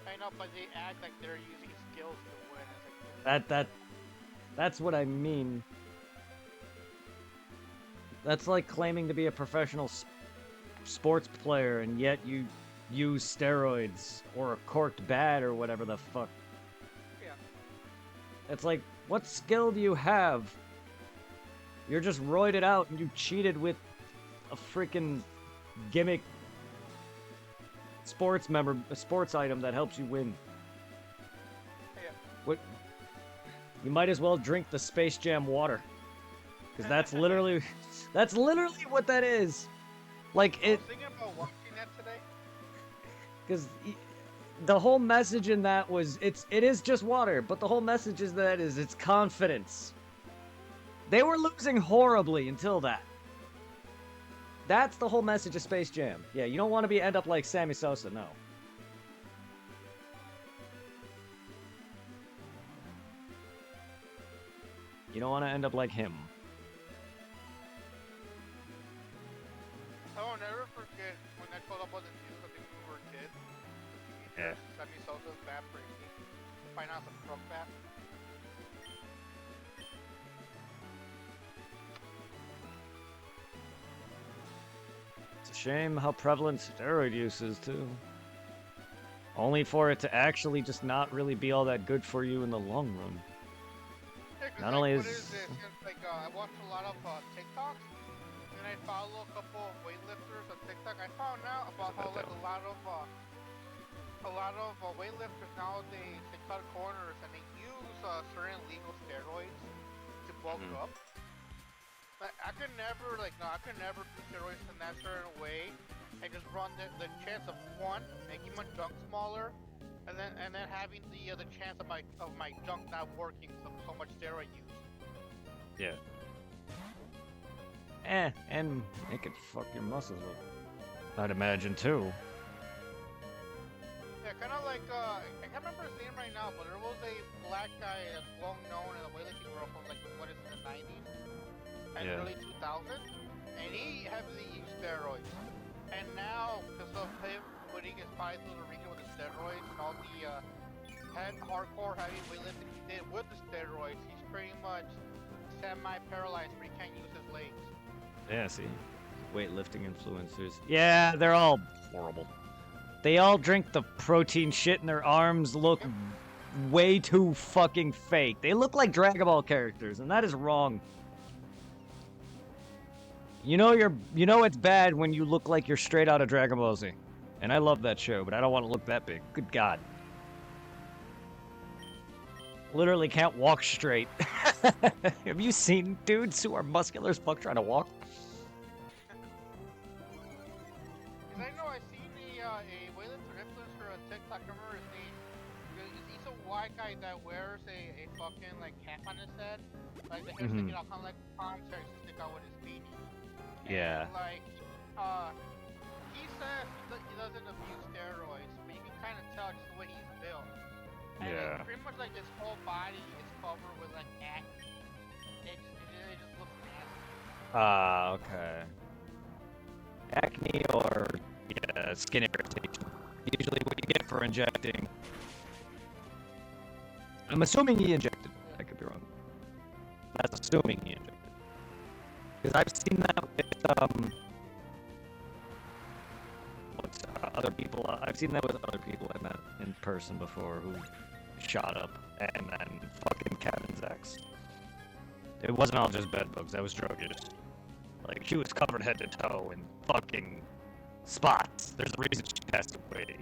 I know, but they act like they're using skills to win. It's like, That's what I mean. That's like claiming to be a professional sports player and yet you use steroids or a corked bat or whatever the fuck. yeah. It's like, what skill do you have? You're just roided out and you cheated with a freaking gimmick a sports item that helps you win. Yeah. What? You might as well drink the Space Jam water. Because that's literally what that is. Like I it. was thinking about watching that today. Because the whole message in that was it is just water, but the whole message is that it's confidence. They were losing horribly until that. That's the whole message of Space Jam. Yeah, you don't want to end up like Sammy Sosa, no. You don't want to end up like him. I will never forget when I told about the news. I think when we were kids. Yeah. Sammy Sosa's bat breaking. Find out some truck bat. It's a shame how prevalent steroid use is, too. Only for it to actually just not really be all that good for you in the long run. Yeah, Not like, only what is- is this? It's like, I watch a lot of TikToks, and I follow a couple of weightlifters on TikTok. I found out about how like a lot of weightlifters now they cut corners and they use certain legal steroids to bulk up. Like, I could never do steroids in that certain way. I just run the chance of one making my junk smaller, and then having the chance of my junk not working so much steroid use. Yeah. And it could fuck your muscles up. I'd imagine, too. Yeah, kind of like I can't remember his name right now, but there was a black guy that's well known in the weightlifting world from like what is it, the 90s and Yeah. early 2000s, and he heavily used steroids. And now, because of him putting his body through the ringer with the steroids and all the hardcore heavy weightlifting he did with the steroids, he's pretty much semi-paralyzed where he can't use his legs. Yeah, see? Weightlifting influencers. Yeah, they're all horrible. They all drink the protein shit and their arms look way too fucking fake. They look like Dragon Ball characters, and that is wrong. You know it's bad when you look like you're straight out of Dragon Ball Z. And I love that show, but I don't want to look that big. Good God. Literally can't walk straight. Have you seen dudes who are muscular as fuck trying to walk? Cause I know I seen a weightlifter influencer on TikTok. I remember his name. He's a white guy that wears a fucking like cap on his head, like the hair sticking out, kind of like palm hairs stick out with his beanie. Yeah. And, like he says he doesn't abuse steroids, but you can kind of tell just the way he's built. And Yeah. like, pretty much like his whole body is covered with like acne. It just looks nasty. Ah, okay. Acne or skin irritation. Usually what you get for injecting. I'm assuming he injected. I could be wrong. That's assuming he injected. Because I've seen that with other people. I've seen that with other people I met in person before who shot up, and then fucking Kevin's ex. It wasn't all just bed bugs. That was drug use. Like, she was covered head to toe in fucking spots. There's a reason she passed away.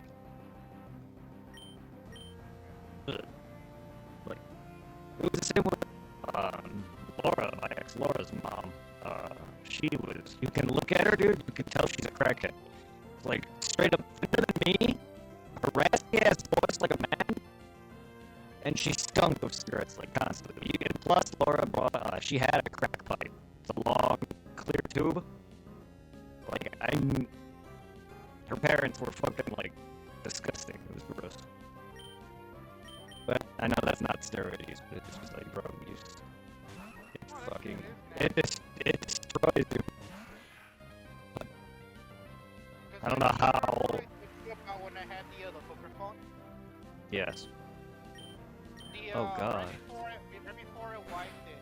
Ugh. Like, it was the same with Laura, my ex Laura's mom. She was. You can look at her, dude. You can tell she's a crackhead. she had a crack pipe. It's a long, clear tube. Like, her parents were fucking, like, disgusting. It was gross. But I know that's not steroid use, but it's just like drug use. It's fucking, it destroys you. I don't know how. About when I had the flipper phone. Yes. The, Oh god. Right before I wiped it,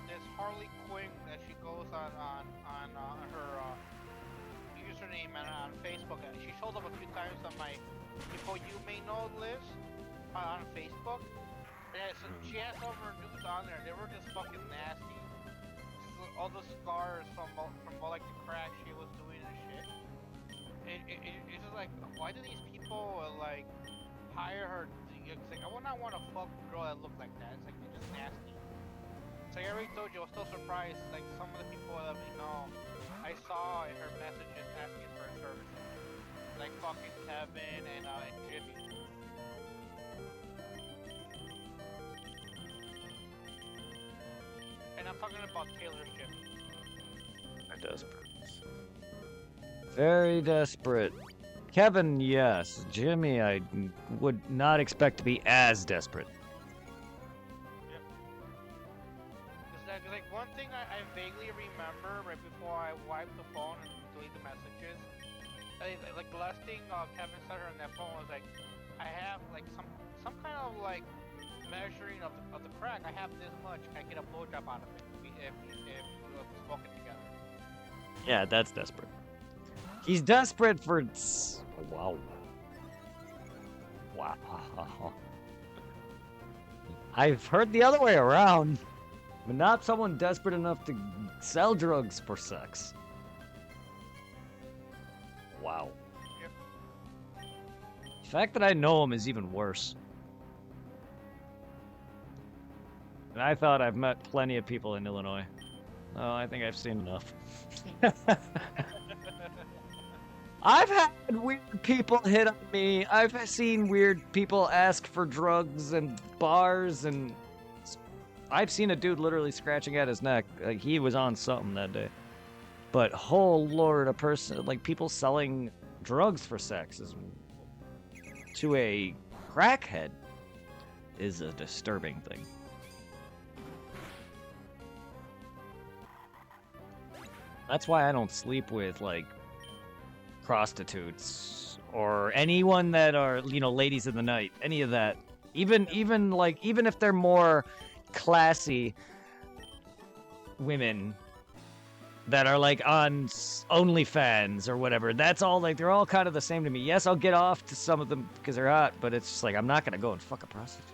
this Harley Quinn that she goes on her username and on Facebook, and she showed up a few times on my people you may know list on Facebook. Yeah, so she had some of her nudes on there. They were just fucking nasty. Just all the scars from all like the crack she was doing and shit. It's just like, why do these people like hire her? It's like, I would not want to fuck a girl that looked like that. It's like, they're just nasty. So I already told you, I was still surprised. Like, some of the people that we know, I saw in her messages asking for her services. Like fucking Kevin and Jimmy. And I'm talking about Taylor's Jimmy. I'm desperate. Very desperate. Kevin, yes. Jimmy, I would not expect to be as desperate. Yep. Cause like one thing I vaguely remember right before I wiped the phone and delete the messages, like the last thing Kevin said her on that phone was like, I have like some kind of like measuring of the crack. I have this much. Can I get a blowjob out of it if we have spoken together? Yeah, that's desperate. He's desperate for. Wow. Wow. I've heard the other way around, but not someone desperate enough to sell drugs for sex. Wow. Yep. The fact that I know him is even worse. And I thought I've met plenty of people in Illinois. Oh, I think I've seen enough. I've had weird people hit on me. I've seen weird people ask for drugs and bars, and I've seen a dude literally scratching at his neck. Like, he was on something that day. But, oh lord, a person, like, people selling drugs for sex to a crackhead is a disturbing thing. That's why I don't sleep with, like, prostitutes or anyone that are, you know, ladies of the night, any of that. Even if they're more classy women that are like on OnlyFans or whatever, that's all, like, they're all kind of the same to me. Yes, I'll get off to some of them because they're hot, but it's just like, I'm not gonna go and fuck a prostitute.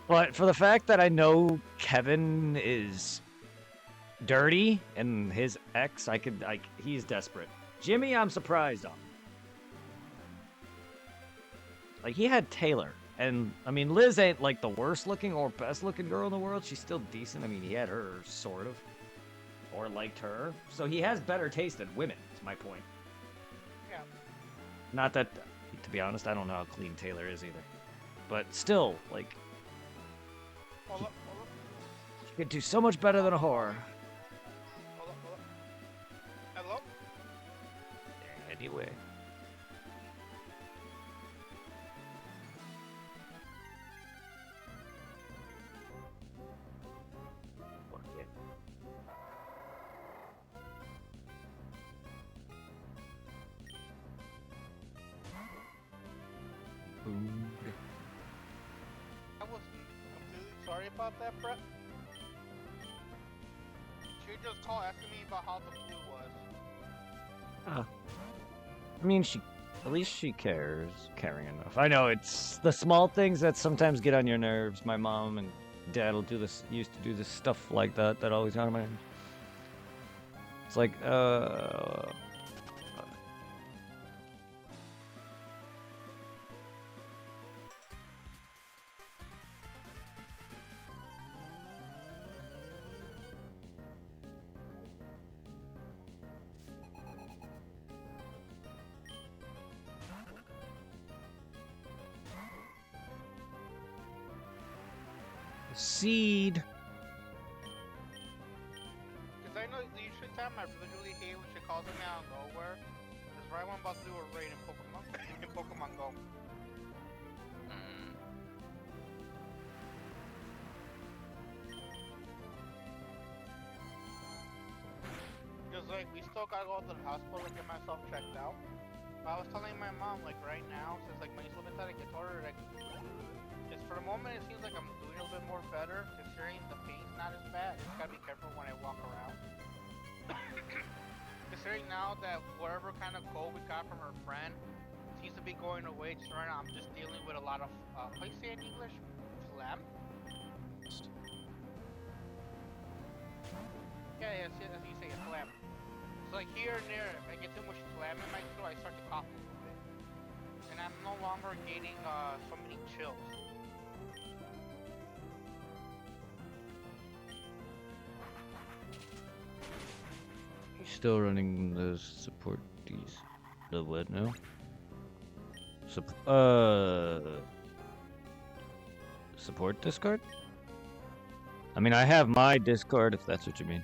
But for the fact that I know Kevin is dirty and his ex, he's desperate. Jimmy, I'm surprised on. Like, he had Taylor, and I mean, Liz ain't like the worst looking or best looking girl in the world. She's still decent. I mean, he had her sort of, or liked her, so he has better taste than women. Is my point. Yeah. Not that, to be honest, I don't know how clean Taylor is either, but still, like, Hold up. she could do so much better than a whore. Hold up. Hello? Anyway. Fuck it. Food. I was completely sorry about that, Brett. She just called asking me about how the food was. I mean, at least she caring enough. I know it's the small things that sometimes get on your nerves. My mom and dad used to do this stuff like that always got on my nerves. It's like, seed. calls me out of nowhere. It's right when I'm about to do a raid in Pokemon in Pokemon Go. Mm. Cause like we still gotta go to the hospital to get myself checked out. But I was telling my mom like right now, since like my insulin started to get harder, like it's for the moment it seems like I'm doing a little bit more better, considering the pain's not as bad. Just gotta be careful when I walk around. Considering now that whatever kind of cold we got from our friend seems to be going away, just right now I'm just dealing with a lot of how do you say it in English? Phlegm? Yeah, that's how you say it, phlegm. So like here and there, if I get too much phlegm in my throat, I start to cough a little bit. And I'm no longer getting so many chills. You still running those support these? The what now? Support Discord? I mean, I have my Discord if that's what you mean.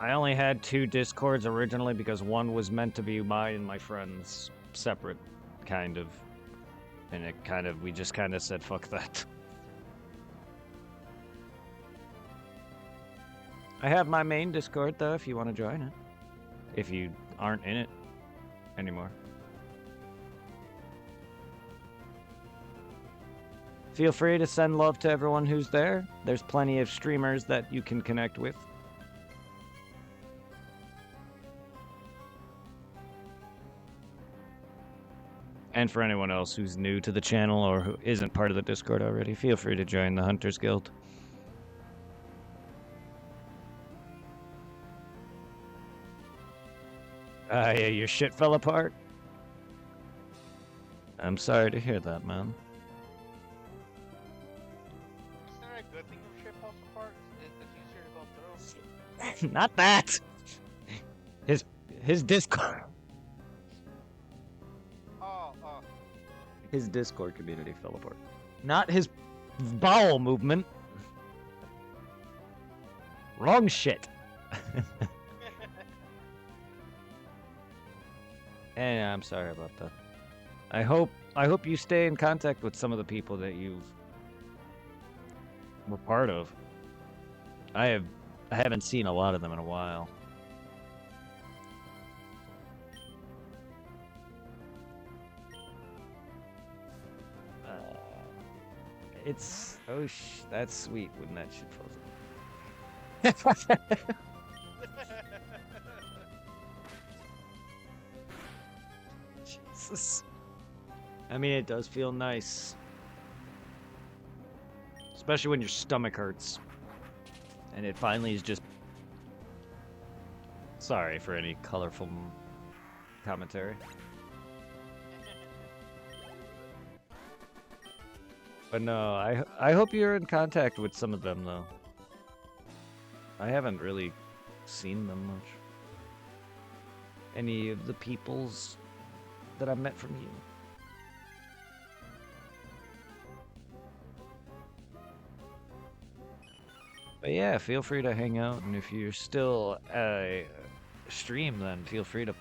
I only had 2 Discords originally because one was meant to be mine and my friend's separate, kind of. And we just kind of said, fuck that. I have my main Discord though, if you want to join it. If you aren't in it anymore. Feel free to send love to everyone who's there. There's plenty of streamers that you can connect with. And for anyone else who's new to the channel or who isn't part of the Discord already, feel free to join the Hunters Guild. Yeah, your shit fell apart? I'm sorry to hear that, man. Isn't it a good thing if shit falls apart? It's easier to go through. Not that! His Discord. Oh. His Discord community fell apart. Not his bowel movement. Wrong shit. And I'm sorry about that. I hope you stay in contact with some of the people that you were part of. I haven't seen a lot of them in a while. It's that's sweet when that shit falls apart. Jesus. I mean, it does feel nice. Especially when your stomach hurts. And it finally is just... Sorry for any colorful commentary. But no, I hope you're in contact with some of them, though. I haven't really seen them much. Any of the peoples that I've met from you. But yeah, feel free to hang out, and if you're still stream, then feel free to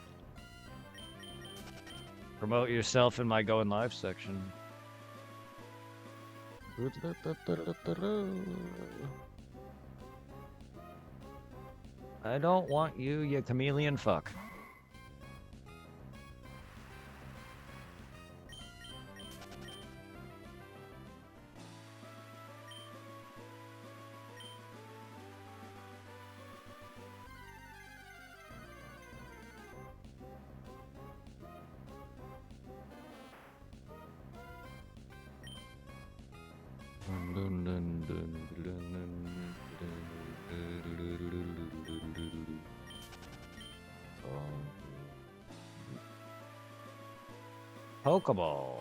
promote yourself in my going live section. I don't want you, you chameleon fuck. Pokeball,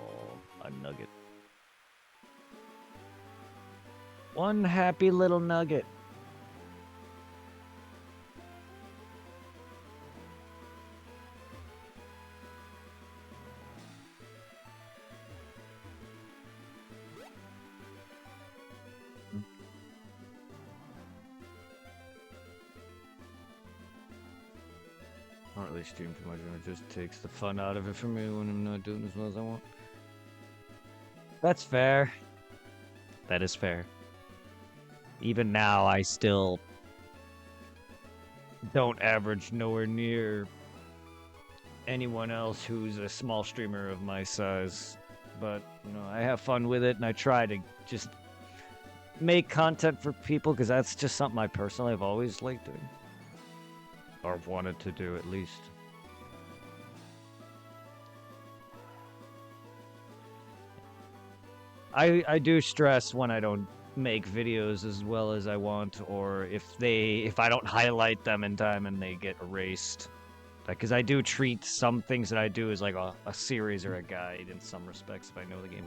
a nugget. One happy little nugget. I don't really stream too much, and it just takes the fun out of it for me when I'm not doing as well as I want. That's fair. That is fair. Even now, I still don't average nowhere near anyone else who's a small streamer of my size. But, you know, I have fun with it, and I try to just make content for people, because that's just something I personally have always liked doing. Or wanted to do, at least. I do stress when I don't make videos as well as I want, or if I don't highlight them in time and they get erased. Because I do treat some things that I do as like a series or a guide in some respects if I know the game.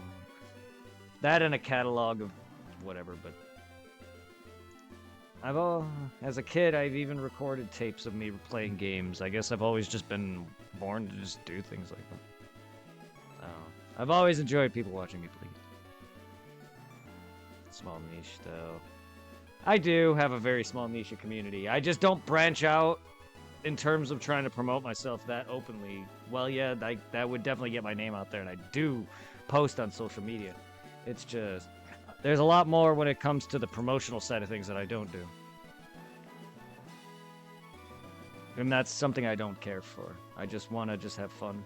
That and a catalog of whatever, but as a kid, I've even recorded tapes of me playing games. I guess I've always just been born to just do things like that. I've always enjoyed people watching me play. Small niche, though. I do have a very small niche community. I just don't branch out in terms of trying to promote myself that openly. Well, yeah, that would definitely get my name out there, and I do post on social media. It's just, there's a lot more when it comes to the promotional side of things that I don't do. And that's something I don't care for. I just want to just have fun.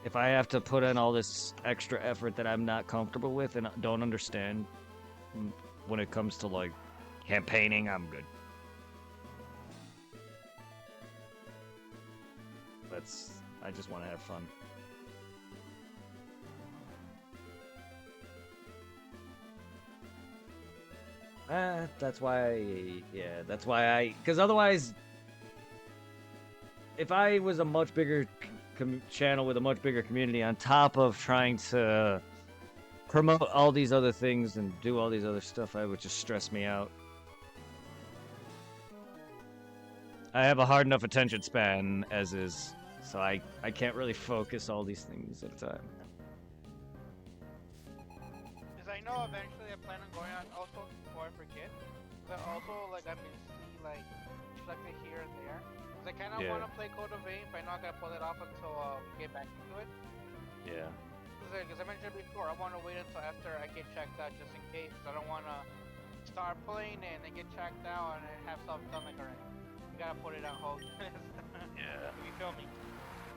If I have to put in all this extra effort that I'm not comfortable with and don't understand when it comes to, like, campaigning, I'm good. I just want to have fun. That's why, because otherwise, if I was a much bigger channel with a much bigger community on top of trying to promote all these other things and do all these other stuff, I would just stress me out. I have a hard enough attention span as is, so I can't really focus all these things at a time. Because I know eventually I plan on going on also before I forget. But also like I've been seeing like it here and there. Because I kind of want to play Code of Vein, but I'm not gonna pull it off until we get back into it. Yeah. Because I mentioned before, I want to wait until after I get checked out just in case. Cause I don't want to start playing and then get checked out and then have stuff done like already. You gotta put it on hold. Yeah. You feel me?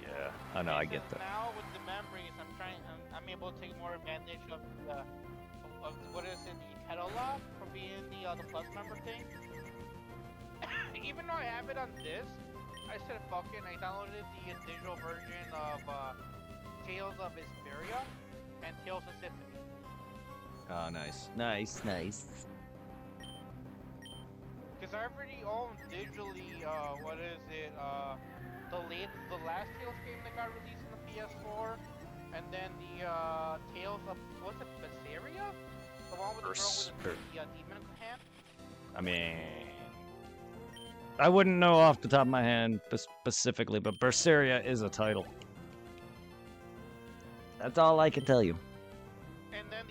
Yeah. I know. I get that. Now with the memories, I'm able to take more advantage of the what is it, the catalog from being the plus member thing. Even though I have it on this, I said fuck it. I downloaded the digital version of Tales of Vesperia and Tales of Symphony. Oh, nice. Nice. Because I already own digitally, what is it, the last Tales game that got released on the PS4, and then the, Tales of, what's it, Vesperia? The one with the girl with the demon hand? I mean, I wouldn't know off the top of my hand specifically, but Berseria is a title. That's all I can tell you. And then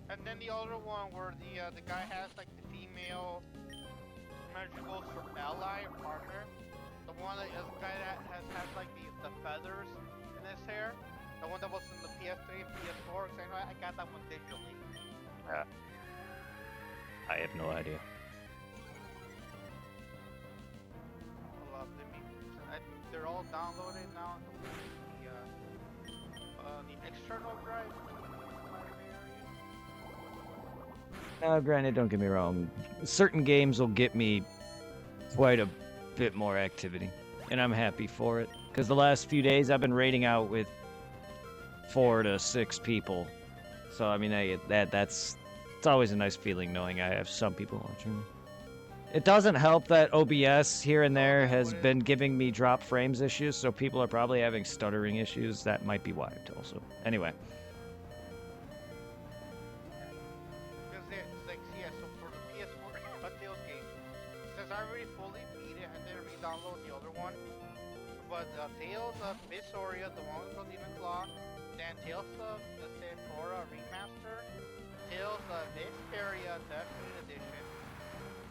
and then the other one where the guy has like the female magical ally or partner, the one that is the guy that has like the feathers in his hair, the one that was in the PS3 and PS4. Cause I know I got that one digitally. I have no idea. They're all downloaded now on the external drive. Now, granted, don't get me wrong. Certain games will get me quite a bit more activity, and I'm happy for it. Because the last few days I've been raiding out with 4 to 6 people. So, I mean, it's always a nice feeling knowing I have some people watching me. It doesn't help that OBS here and there has been giving me drop frames issues, so people are probably having stuttering issues. That might be why, also. Anyway. So for the PS4 Tales game, since I already fully beat it, I didn't re-download the other one. But Tales of Vesperia, the one with the Demon Claw, then Tales of the Sapphire Remaster, Tales of Vesperia Definitive Edition,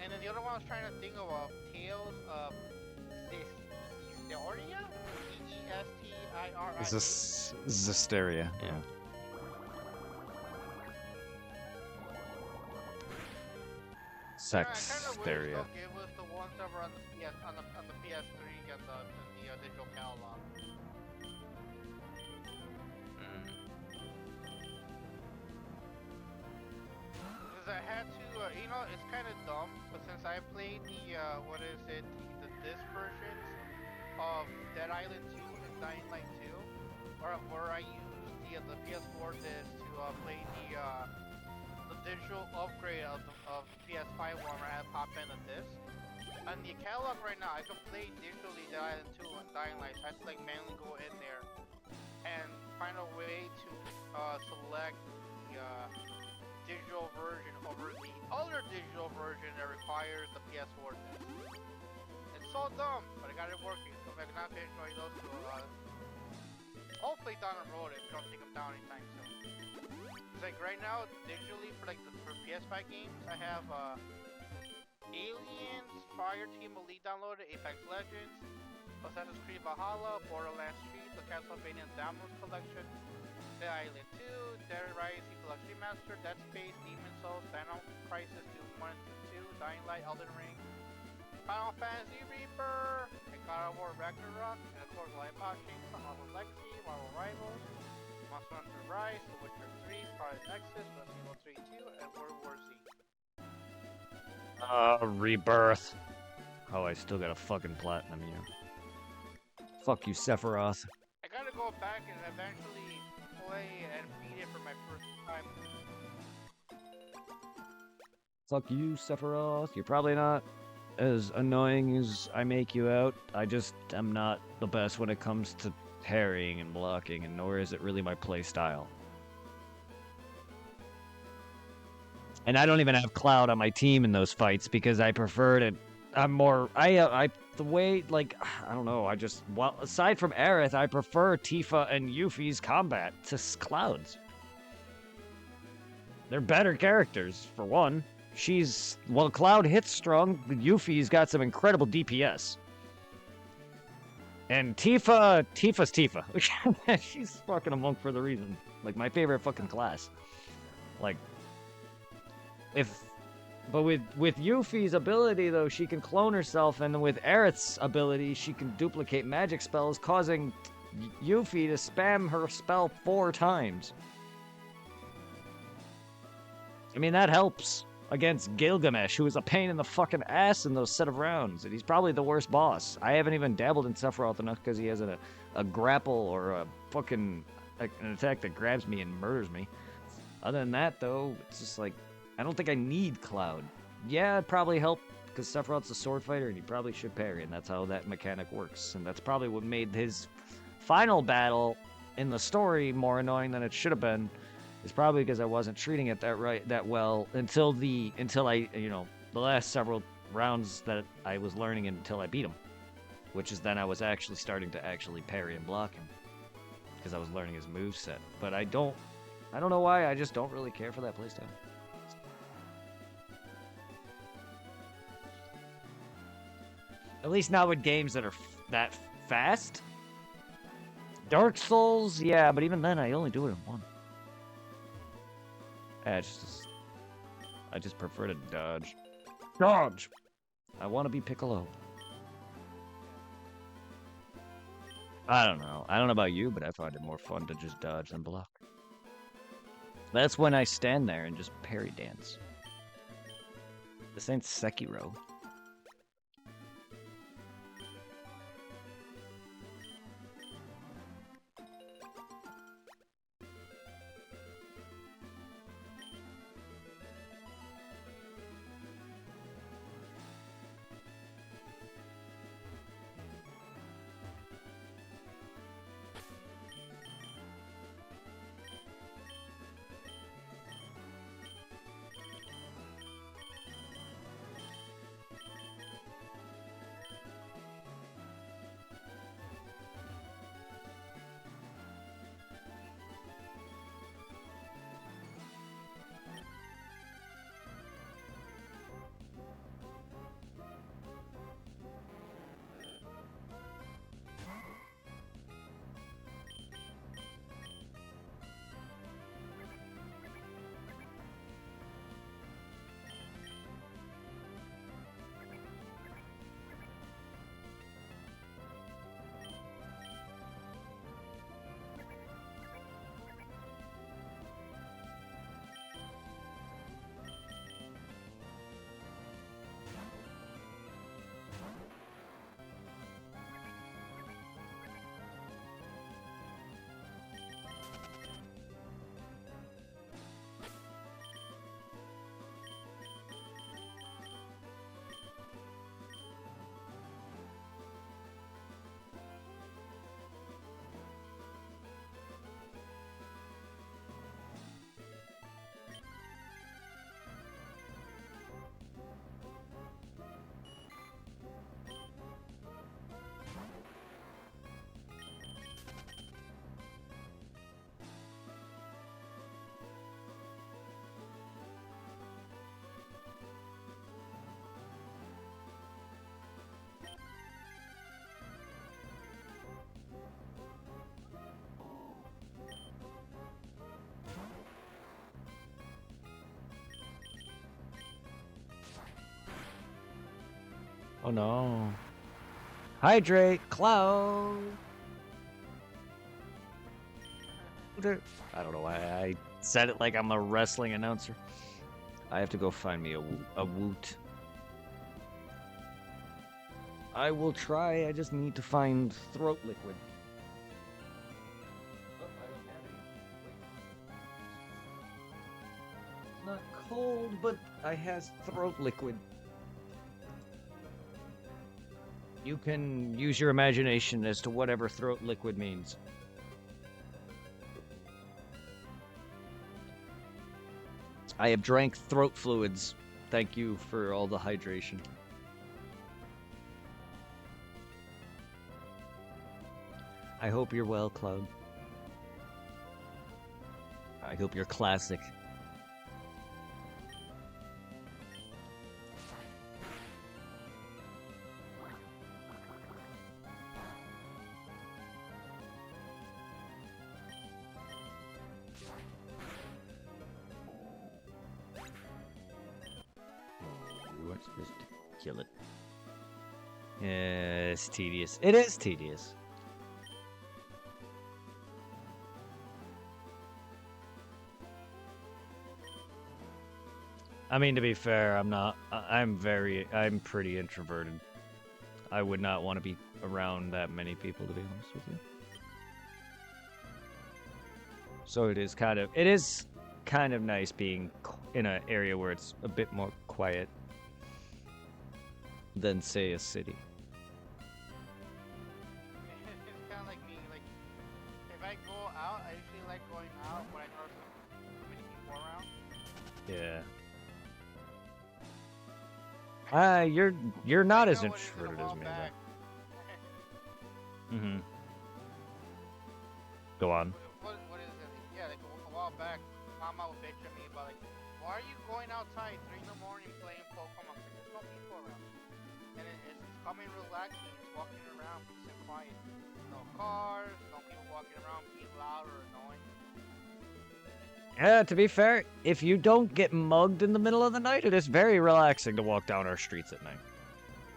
and then the other one I was trying to think of, Tales of Theoria? Esteria? Zesteria. Yeah. I kind of wish Sexteria. they'll give us the ones that were on the PS3 and the digital catalog. Mm. Because I had to, it's kind of dumb, but since I played the disc versions of Dead Island 2 and Dying Light 2, where I used the PS4 disc to play the digital upgrade of the PS5 one where I had pop in the disc. On the catalog right now, I can play digitally Dead Island 2 and Dying Light, so I have to like manually go in there and find a way to select the digital version over the other digital version that requires the PS4 disc. It's so dumb, but I got it working, so I can now enjoy those two. Hopefully down the road if you don't take them down anytime soon. It's like right now, digitally for for PS5 games, I have Aliens, Fireteam Elite downloaded, Apex Legends, Assassin's Creed Valhalla, Borderlands 3, the Castlevania Downloads Collection, Dead Island 2, Dead Rising Deluxe Remaster, Dead Space, Demon Souls, Final Crisis, Doom 1 and 2, Dying Light, Elden Ring, Final Fantasy Reaper, and God of War Ragnarok, and of course Life Out Chainsaw, Marvel Legacy, Marvel Rivals, Monster Hunter Rise, The Witcher 3, Project Nexus, Resident Evil 3 2, and World War Z. Rebirth. Oh, I still got a fucking platinum here. Fuck you, Sephiroth. I gotta go back and eventually play and beat it for my first time. Fuck you, Sephiroth. You're probably not as annoying as I make you out. I just am not the best when it comes to parrying and blocking, and nor is it really my play style. And I don't even have Cloud on my team in those fights because I prefer to. I'm more. The way, like, I don't know. Well, aside from Aerith, I prefer Tifa and Yuffie's combat to Cloud's. They're better characters, for one. Cloud hits strong, Yuffie's got some incredible DPS. And Tifa's Tifa. She's fucking a monk for the reason. Like, my favorite fucking class. Like, but with Yuffie's ability, though, she can clone herself, and with Aerith's ability, she can duplicate magic spells, causing Yuffie to spam her spell 4 times. I mean, that helps against Gilgamesh, who is a pain in the fucking ass in those set of rounds, and he's probably the worst boss. I haven't even dabbled in Sephiroth enough because he has a grapple or a fucking an attack that grabs me and murders me. Other than that, though, it's just like, I don't think I need Cloud. Yeah, it'd probably help because Sephiroth's a sword fighter and he probably should parry, and that's how that mechanic works. And that's probably what made his final battle in the story more annoying than it should have been. Is probably because I wasn't treating it that well until I, the last several rounds that I was learning until I beat him, which is then I was actually starting to actually parry and block him because I was learning his moveset. But I don't know why, I just don't really care for that playstyle. At least not with games that are that fast. Dark Souls, yeah, but even then I only do it in one. I just prefer to dodge. Dodge! I want to be Piccolo. I don't know about you, but I find it more fun to just dodge than block. That's when I stand there and just parry dance. This ain't Sekiro. Oh no. Hydrate, Cloud. I don't know why I said it like I'm a wrestling announcer. I have to go find me a woot. I will try. I just need to find throat liquid. Oh, I don't have any. It's not cold, but I has throat liquid. You can use your imagination as to whatever throat liquid means. I have drank throat fluids. Thank you for all the hydration. I hope you're well, Cloud. I hope you're classic. You weren't supposed to kill it. Yeah, it's tedious. It is tedious. I mean, to be fair, I'm pretty introverted. I would not want to be around that many people, to be honest with you. So it is kind of nice being in an area where it's a bit more quiet than, say, a city. It's kind of like me. Like, if I go out, I usually like going out when I know there's so many people around. Yeah. You're not as introverted as me, though. Mm-hmm. Go on. What is it? Yeah, like a while back, Mama would bitch at me about like, why are you going outside 3 in the morning playing Pokemon? Like, there's no people around. And it's coming relaxing, it's walking around, peace and quiet. No cars, no people walking around being loud or annoying. Yeah, to be fair, if you don't get mugged in the middle of the night, it is very relaxing to walk down our streets at night.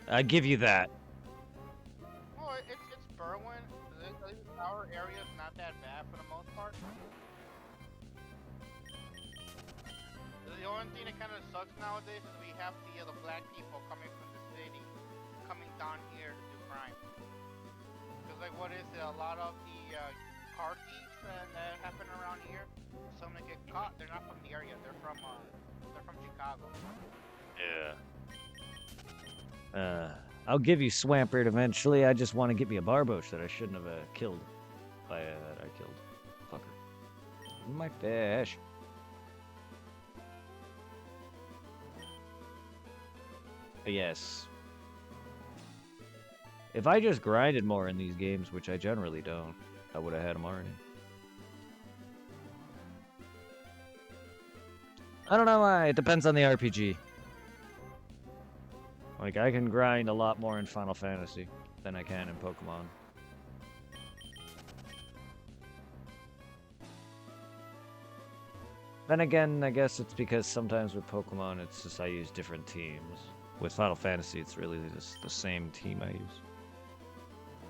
I give you that. Well, it's Berwyn. Our area is not that bad for the most part. The only thing that kind of sucks nowadays is we have the black people coming from the city, coming down here to do crime. Because like, what is it? A lot of the car thieves that happen around here. Some that get caught, they're not from the area. They're from Chicago. Yeah. I'll give you Swampert eventually. I just want to get me a Barboach that I shouldn't have killed. That I killed. Fucker. My fish. Yes. If I just grinded more in these games, which I generally don't, I would have had them already. I don't know why. It depends on the RPG. Like, I can grind a lot more in Final Fantasy than I can in Pokemon. Then again, I guess it's because sometimes with Pokemon, it's just I use different teams. With Final Fantasy, it's really just the same team I use.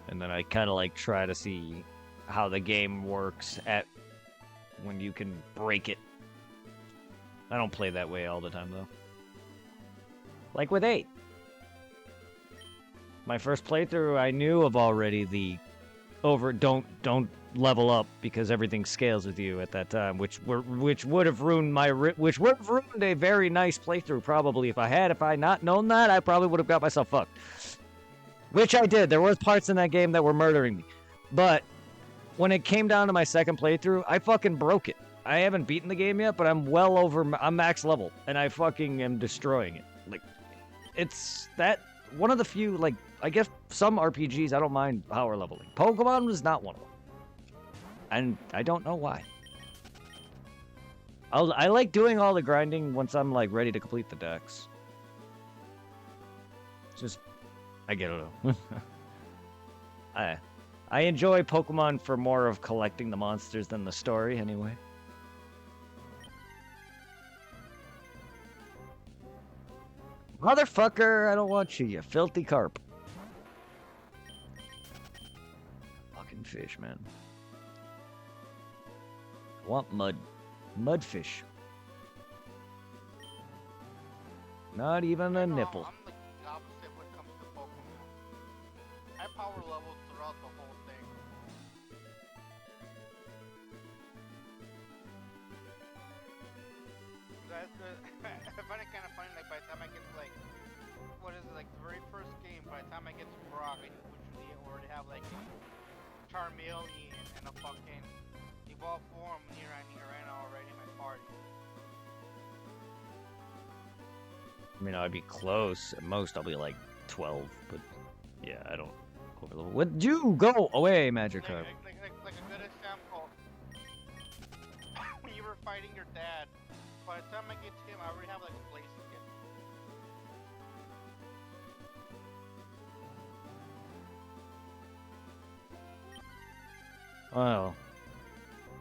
And then I kind of like try to see how the game works when you can break it. I don't play that way all the time, though. Like with 8. My first playthrough, I knew of already the don't level up because everything scales with you at that time, which would have ruined a very nice playthrough probably if I not known that, I probably would have got myself fucked. Which I did. There was parts in that game that were murdering me. But when it came down to my second playthrough, I fucking broke it. I haven't beaten the game yet, but I'm max level and I fucking am destroying it. Like, it's that one of the few, like, I guess some RPGs I don't mind power leveling. Pokemon was not one of them. And I don't know why. I like doing all the grinding once I'm like ready to complete the decks. Just, I get it. I enjoy Pokemon for more of collecting the monsters than the story anyway. Motherfucker, I don't want you, you filthy carp. Fucking fish, man. I want mud. Mudfish. Not even a nipple. I'm the opposite when it comes to Pokemon. I power levels throughout the whole thing. That's good. I find it kind of funny, like, by the time I get to, like, what is it, like, the very first game, by the time I get to Brock, I usually already have, like, a Charmeleon and a fucking evolved form near right now already in my party. I mean, I'd be close. At most, I'll be like 12, but yeah, I don't overlevel. Would you go away, Magikarp? Like a good example, when you were fighting your dad, by the time I get to him, I already have like a place again. Well,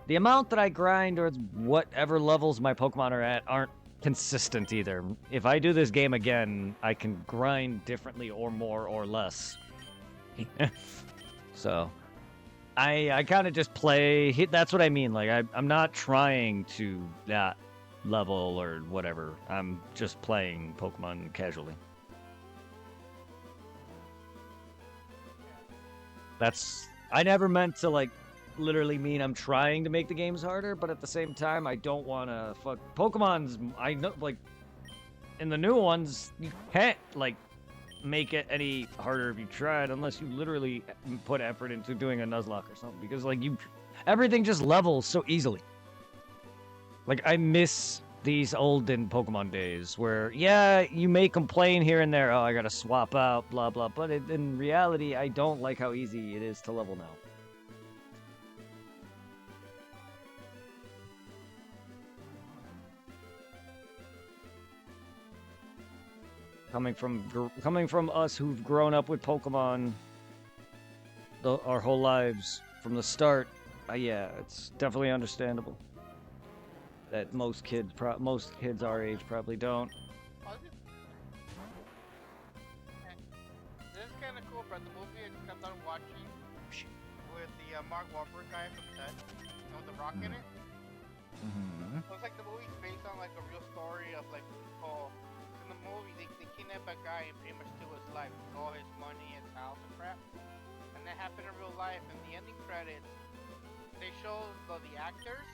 the amount that I grind or whatever levels my Pokemon are at aren't consistent either. If I do this game again, I can grind differently or more or less. So, I kind of just play. That's what I mean. Like, I'm not trying to that level or whatever. I'm just playing Pokemon casually. I never meant to, like, literally mean I'm trying to make the games harder, but at the same time, I don't want to fuck Pokemon's. I know, like, in the new ones, you can't, like, make it any harder if you tried, unless you literally put effort into doing a Nuzlocke or something, because, like, everything just levels so easily. Like, I miss these olden Pokemon days where, yeah, you may complain here and there, oh, I gotta swap out, blah, blah, but in reality, I don't like how easy it is to level now. Coming from us who've grown up with Pokemon our whole lives from the start, yeah, it's definitely understandable that most kids our age probably don't. This is kind of cool, but the movie I just got done watching with the Mark Wahlberg guy from Ted, with the rock in it. Mm-hmm. So it's like the movie's based on like a real story of like people. In the movie, they kidnap a guy and pretty much steal his life, all his money, his house, and crap. And that happened in real life. In the ending credits, they show the actors,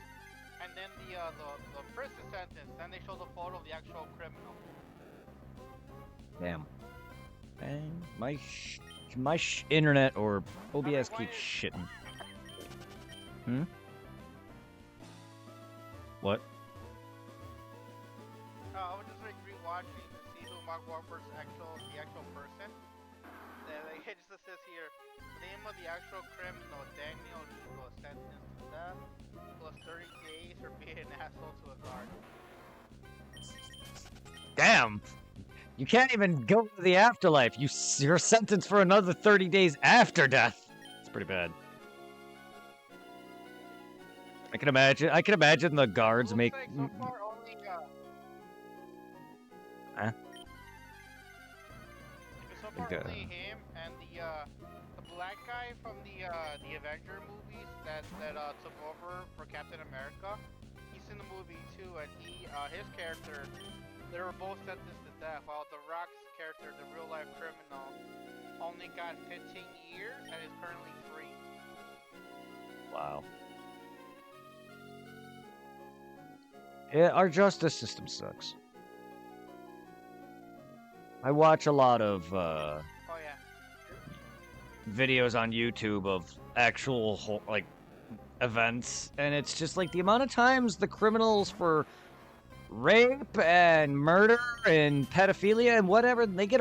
and then the prison sentence. Then they show the photo of the actual criminal. Damn. And my internet or OBS keeps shitting. What? I was just like rewatching to see who Mark Wahlberg's the actual person. It just says here, the name of the actual criminal, Daniel, was sentenced to death, plus 30 days for being an asshole to a guard. Damn! You can't even go to the afterlife. You're sentenced for another 30 days after death. It's pretty bad. I can imagine the guards make. Like so far only, Huh? So far only him and the black guy from the Avenger movies that took over for Captain America. He's in the movie too, and his character, they were both sentenced to death, while the Rock's character, the real life criminal, only got 15 years and is currently free. Wow. Yeah, our justice system sucks. I watch a lot of videos on YouTube of actual like events, and it's just like the amount of times the criminals for rape and murder and pedophilia and whatever, they get